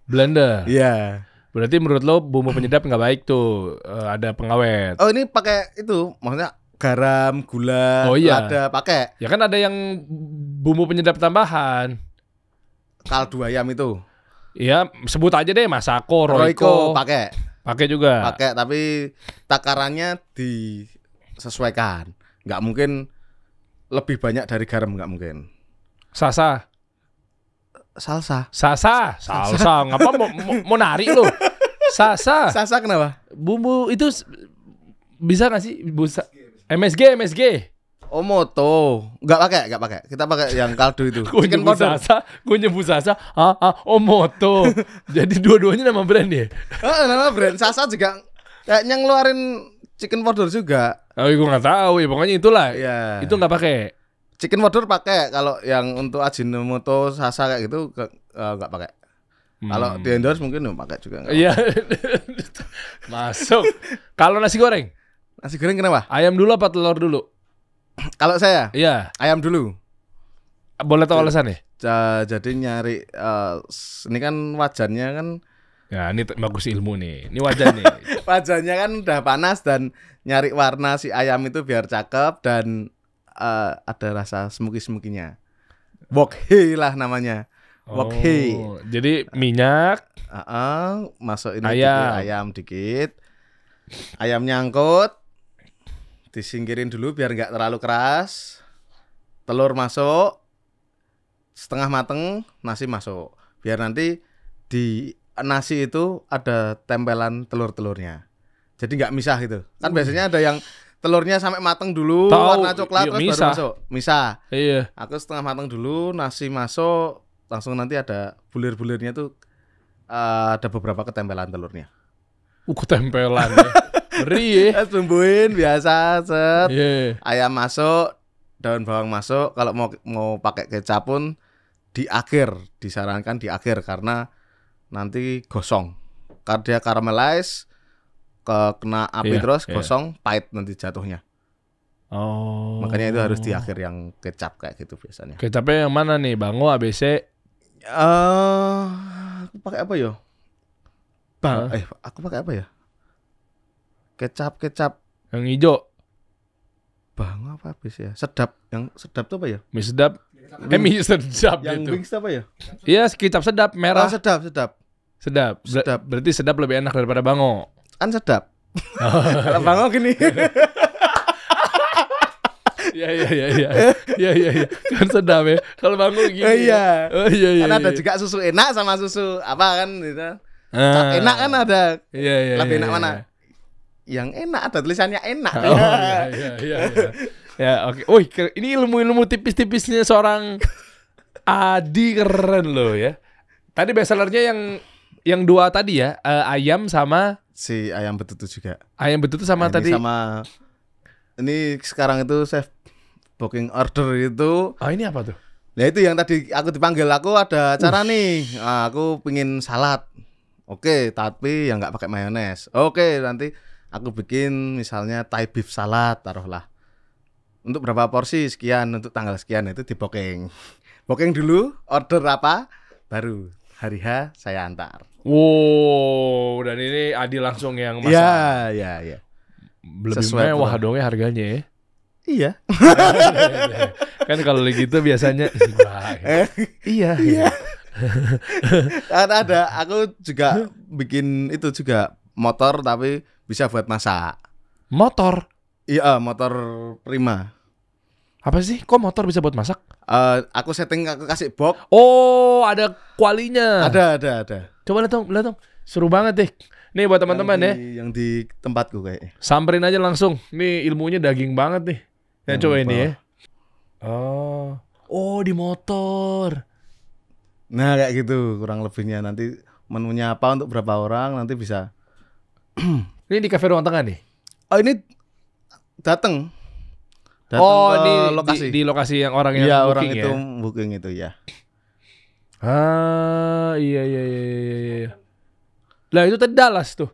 Blender. Iya. Berarti menurut lo bumbu penyedap nggak baik tuh, ada pengawet. Oh ini pakai itu, maksudnya garam, gula, Oh, iya. lada pakai. Ya kan ada yang bumbu penyedap tambahan. Kaldu ayam itu. Ya sebut aja deh Masako, Royco Royco. pakai. Pakai juga. Pakai, tapi takarannya disesuaikan. Nggak mungkin lebih banyak dari garam, nggak mungkin. Salsa. Salsa. Salsa. Ngapa mau nari lo? Salsa. Salsa kenapa? Bumbu itu bisa nggak sih? MSG. Omoto. Nggak pakai. Kita pakai yang kaldu itu. Gue Chicken nyebut powder. Salsa. Omoto. Jadi dua-duanya nama brand ya? Nama brand Salsa juga kayaknya ngeluarin chicken powder juga. Oh, gue nggak tahu ya. Pokoknya itulah. Iya. Itu nggak pakai. Chicken powder pakai. Kalau yang untuk Ajinomoto, Salsa kayak gitu nggak pakai. Kalau di endorse mungkin pakai juga. Iya. Masuk. Kalau nasi goreng, Nasi goreng kenapa? ayam dulu apa telur dulu? Kalau saya Iya. ayam dulu. Boleh tahu alasannya? Jadi nyari ini kan wajannya kan Ya, ini bagus ilmu nih. Ini wajar nih. wajannya kan udah panas, dan nyari warna si ayam itu biar cakep dan ada rasa smoky-smokinya. Wokhei lah namanya. Wokhei. Oh, jadi minyak. Masuk ini Ayam. dikit. Ayam nyangkut. Disingkirin dulu biar nggak terlalu keras. Telur masuk. Setengah mateng, nasi masuk. Biar nanti di nasi itu ada tempelan telur-telurnya. Jadi nggak misah gitu. Kan biasanya ada yang telurnya sampai mateng dulu, Tahu, warna coklat, iya, terus misah. baru masuk. Misah. Iya. Aku setengah mateng dulu, nasi masuk, langsung nanti ada bulir-bulirnya tuh, ada beberapa ketempelan telurnya. Ketempelan ya. Ngeri ya. Bumbuin biasa, set. Iya. Ayam masuk, daun bawang masuk. Kalau mau pakai kecap pun di akhir, disarankan di akhir karena nanti gosong. Karena dia caramelize, kena api Iya, terus iya. gosong, pahit nanti jatuhnya. Oh. Makanya itu harus di akhir yang kecap kayak gitu biasanya. Kecapnya yang mana nih? Bango, ABC. Aku pakai apa yo? Hah? Aku pakai apa ya? Kecap Yang hijau. bang apa habis ya? Sedap. Yang sedap tuh apa ya? Mie sedap. Mie sedap Yang gitu. wings apa ya? Iya, kicap sedap Oh, merah. sedap, sedap. Sedap. Sedap. Berarti sedap lebih enak daripada bango. Kan sedap. Kalau bango gini. Iya iya iya iya. Iya iya iya. Kan sedap ya. Kalau bango gini. Iya. Oh iya iya. Kan ada iya. juga susu enak sama susu apa kan gitu. Ah. Enak kan ada. Iya iya. Lebih iya, enak iya. mana? Yang enak ada tulisannya enak. Oh iya iya iya. iya. Ya oke. Wih, ini ilmu-ilmu tipis-tipisnya seorang Adi keren loh ya. Tadi bestsellernya yang dua tadi ya, ayam sama Si ayam betutu juga. ayam betutu sama Nah, tadi. ini sama ini sekarang itu chef booking order itu. Oh ini apa tuh? Nah itu yang tadi aku dipanggil, aku ada acara nih. Nah, aku pingin salad. Oke, tapi yang nggak pakai mayones. Oke, nanti aku bikin misalnya Thai beef salad taruhlah. Untuk berapa porsi sekian, untuk tanggal sekian itu di booking. Booking dulu, order apa, baru hari H saya antar. Wow, dan ini Adi langsung yang masak. Iya, iya, iya. Lebih Sesuai mewah program. dong ya harganya ya. Iya. Kan kalau gitu biasanya wah, iya. Iya. Ada, aku juga bikin itu juga motor tapi bisa buat masak. Motor. Iya, motor Prima. Apa sih? Kok motor bisa buat masak? Aku setting, aku kasih box. Oh, ada kualinya. Ada. Coba lihat dong. Seru banget deh. Nih buat teman-teman ya. Yang di tempatku kayaknya. Samperin aja langsung. Nih ilmunya daging banget nih. Ya Yang coba apa? ini ya. Oh di motor. Nah, kayak gitu kurang lebihnya. Nanti menunya apa untuk berapa orang nanti bisa. Ini di Cafe Ruang Tengah nih. Oh, ini datang ke Di lokasi. di lokasi yang orang yang Iya, booking orang ya. itu booking itu ya. Iya. Lah itu tadi Dallas tuh.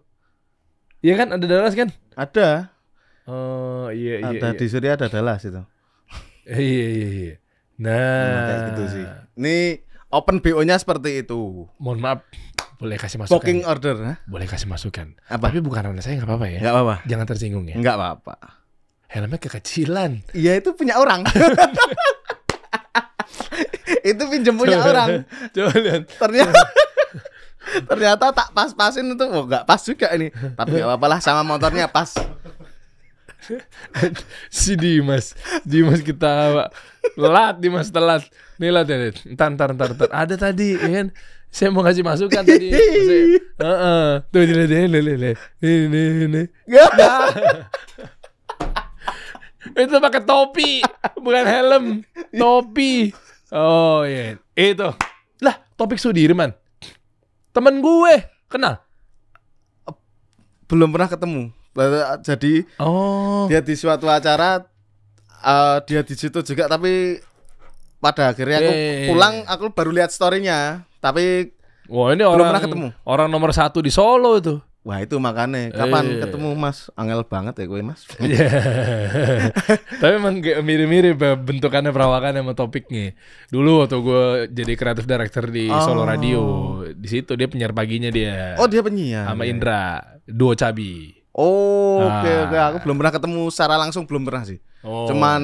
Iya kan ada Dallas kan? Ada. Oh iya. Ada di Surya, ada Dallas itu. Iya. Nah, Kayak gitu sih. Ini open BO-nya seperti itu. mohon maaf, boleh kasih masukan? Booking order, hah? Boleh kasih masukan. Apa? Tapi bukan karena saya nggak apa-apa ya. Enggak apa-apa. Jangan tersinggung ya. Enggak apa-apa. Helmnya kekecilan. Iya, itu punya orang. Itu pinjem punya orang. Coba lihat. Ternyata tak pas-pasin itu. Oh, enggak pas juga ini. Tapi enggak apa-apa lah, sama motornya pas. Si Dimas kita telat. Nih lah Ted. Ntar. Ada tadi ya kan. Saya mau kasih masukan tadi. Tuh lihat. Ini. Itu pakai topi, bukan helm. Topi. Oh iya. Itu. Lah, Topik Sudirman. Temen gue. Kenal? Belum pernah ketemu. Jadi Oh. dia di suatu acara, dia di situ juga, tapi pada akhirnya aku pulang, aku baru lihat story-nya. Tapi Wah, ini belum pernah ketemu. Orang nomor 1 di Solo itu. wah, itu makanya kapan ketemu Mas? Angel banget ya gue, Mas. Iya. Tapi emang kayak mirip-mirip ya, bentukannya, perawakannya sama topiknya. Dulu waktu gue jadi kreatif director di Solo Radio, di situ dia penyiar paginya dia. Oh, dia penyiar. Sama Indra, duo Cabi. Oh, oke. Aku belum pernah ketemu secara langsung, belum pernah sih. Oh. Cuman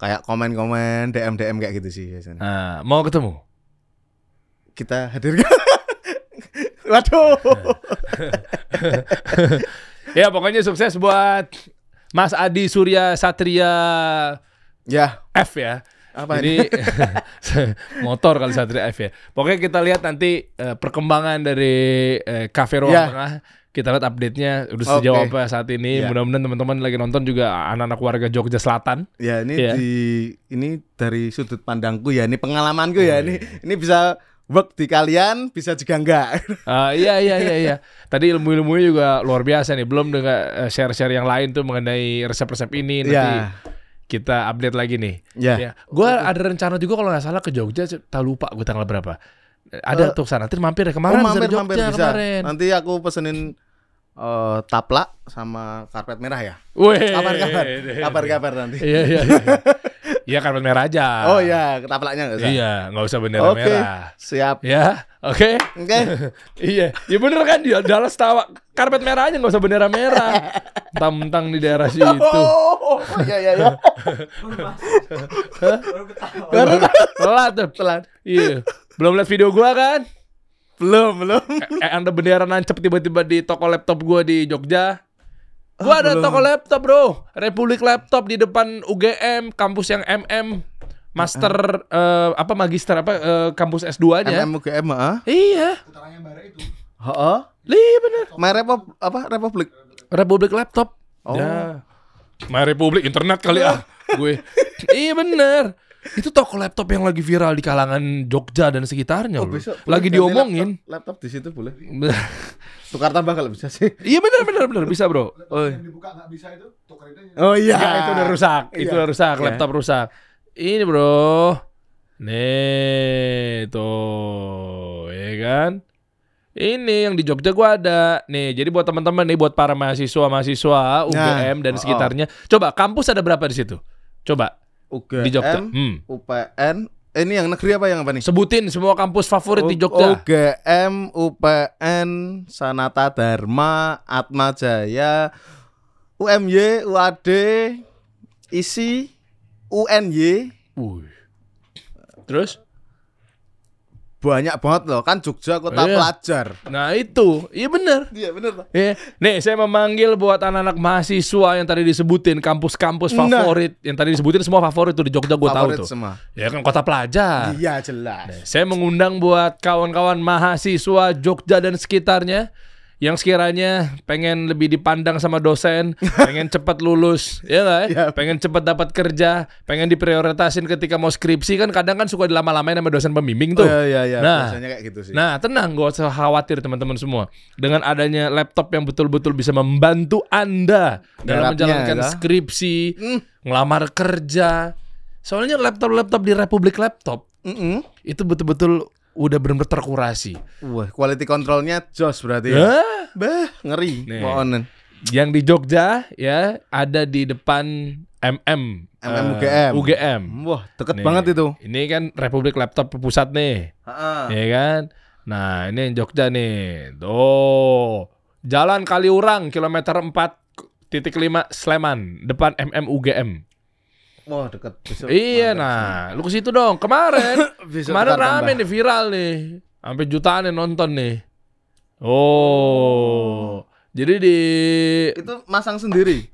kayak komen-komen, DM kayak gitu sih biasanya. Nah, mau ketemu? Kita hadirkan. Waduh. Ya pokoknya sukses buat Mas Adi Surya Satria Ya, F ya. apa Jadi motor kali Satria F ya. Pokoknya kita lihat nanti perkembangan dari Cafe Ruang Tengah. Kita lihat update-nya udah sejauh apa saat ini. Mudah-mudahan teman-teman lagi nonton juga anak-anak warga Jogja Selatan. Ya, ini dari sudut pandangku ya, ini pengalamanku ya. Ini bisa work di kalian, bisa juga enggak. Iya. Tadi ilmu-ilmunya juga luar biasa nih. Belum dengan share-share yang lain tuh mengenai resep-resep ini. Nanti kita update lagi nih. Ya. Gue ada rencana juga kalau nggak salah ke Jogja. Tak lupa gue tanggal berapa. Ada tuh sana. Nanti mampir ya kemarin. mampir Jogja bisa. kemarin. Nanti aku pesenin taplak sama karpet merah ya. Weh. Kabar nanti. Iya. Iya karpet merah aja. Oh iya, taplaknya nggak usah. Iya, nggak usah bendera merah. Siap. Ya, oke. Oke. Iya, ya bener kan dia Dallas tawa karpet merah aja nggak usah bendera merah. Mentang-mentang di daerah situ. Oh, iya. Telat tuh. Iya. Belum lihat video gua kan? Belum. Ada bendera nancep tiba-tiba di toko laptop gua di Jogja. Gua ada belum. toko laptop, Bro. Republik Laptop di depan UGM, kampus yang Master magister kampus S2-nya. UGM, Iya. Putarannya Bara itu. Heeh. Iya bener. Republik. Republik Laptop. Oh. Ya. My Republik internet kali gue. Iya bener. Itu toko laptop yang lagi viral di kalangan Jogja dan sekitarnya. Bro. Besok Lagi ganti diomongin. laptop di situ boleh. Tukar tambah kalau bisa sih. Iya bener bisa, Bro. Yang dibuka nggak bisa itu tuker itu. Oh iya. Ya, itu udah rusak. Itu udah rusak, Iya. laptop rusak. Ini, Bro. Nih, tuh, ya kan? Ini yang di Jogja gua ada. Nih, jadi buat teman-teman nih, buat para mahasiswa UGM dan sekitarnya. Coba kampus ada berapa di situ? Coba UGM, di Jogja. UPN. Ini yang negeri apa yang apa nih? Sebutin semua kampus favorit di Jogja. UGM, UPN, Sanata Dharma, Atma Jaya, UMY, UAD, ISI, UNY. Terus? Banyak banget loh, kan Jogja kota pelajar. Nah itu, iya bener. Iya bener. Nih saya memanggil buat anak-anak mahasiswa yang tadi disebutin kampus-kampus favorit, yang tadi disebutin semua favorit tuh di Jogja, gue tahu tuh. Semua. Ya kan kota pelajar. Iya jelas. Saya mengundang buat kawan-kawan mahasiswa Jogja dan sekitarnya yang sekiranya pengen lebih dipandang sama dosen, pengen cepat lulus, ya nggak? Ya. Pengen cepat dapat kerja, pengen diprioritasin ketika mau skripsi kan kadang kan suka dilama-lamain sama dosen pembimbing tuh. Iya. Nah, biasanya kayak gitu sih. Nah, tenang, gak usah khawatir teman-teman semua. Dengan adanya laptop yang betul-betul bisa membantu Anda dalam menjalankan skripsi, ngelamar kerja. Soalnya laptop-laptop di Republik Laptop itu betul-betul udah benar-benar terkurasi. Wah, quality controlnya jos berarti ya. Bah, ngeri. Mohon. Yang di Jogja ya ada di depan UGM. Wah, deket banget itu. Ini kan Republik Laptop pusat nih. Ya kan? Nah, ini yang Jogja nih. Tuh. Jalan Kaliurang kilometer 4.5 Sleman, depan UGM. Wah, deket. Besok Iya, nah, lu ke situ dong. Kemarin rame nih, viral nih. Sampai jutaan yang nonton nih. Oh. Jadi itu masang sendiri.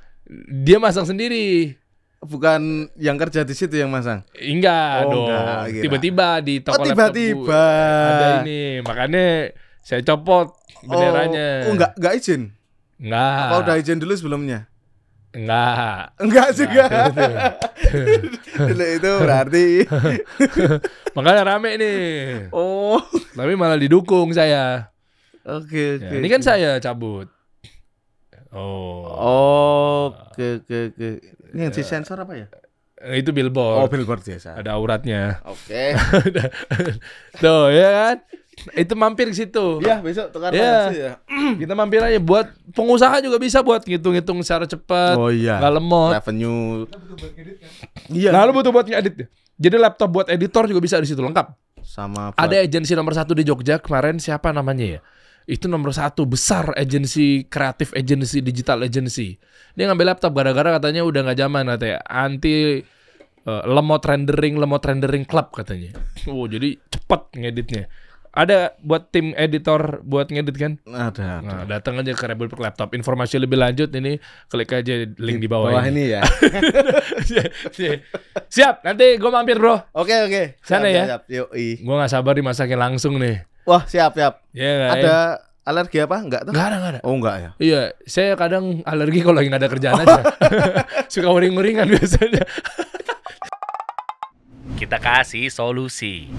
Dia masang sendiri. Bukan yang kerja di situ yang masang. Enggak dong. Enggak, Tiba-tiba di toko laptop tiba-tiba. ada ini. Makanya saya copot benderanya. Enggak izin. Enggak. Apa udah izin dulu sebelumnya? Enggak juga. Itu berarti. Makanya rame nih. Oh. Tapi malah didukung saya. Oke. Ya, ini kan saya cabut. Oke. Ini yang disensor apa ya? Itu billboard. Billboard biasa. Ada auratnya. Oke. Tuh, ya kan? Itu mampir ke situ. Ya, besok tukar ya. ya. Kita mampir aja buat pengusaha juga bisa buat ngitung-ngitung secara cepat. Oh iya. Nggak lemot. Revenue. Iya. Nah, lu butuh buat ngedit. Jadi laptop buat editor juga bisa di situ lengkap. Sama Ada agensi nomor 1 di Jogja kemarin, siapa namanya ya? Itu nomor 1 besar, agensi kreatif, agensi digital agency. Dia ngambil laptop gara-gara katanya udah nggak zaman katanya. Anti lemot rendering club katanya. Oh, jadi cepet ngeditnya. Ada buat tim editor buat ngedit kan? Ada. Nah, datang aja ke Republik Laptop. Informasi lebih lanjut ini klik aja link di bawah ini ya. Siap, nanti gue mampir, Bro. Oke. Sana ya. Siap. Yoi. Gue gak sabar dimasakin langsung nih. Wah, siap. Ya, Ada alergi apa? Enggak tuh? Nggak ada. Oh, enggak ya. Iya, saya kadang alergi kalau lagi gak ada kerjaan aja. Suka uring-uringan biasanya. Kita kasih solusi.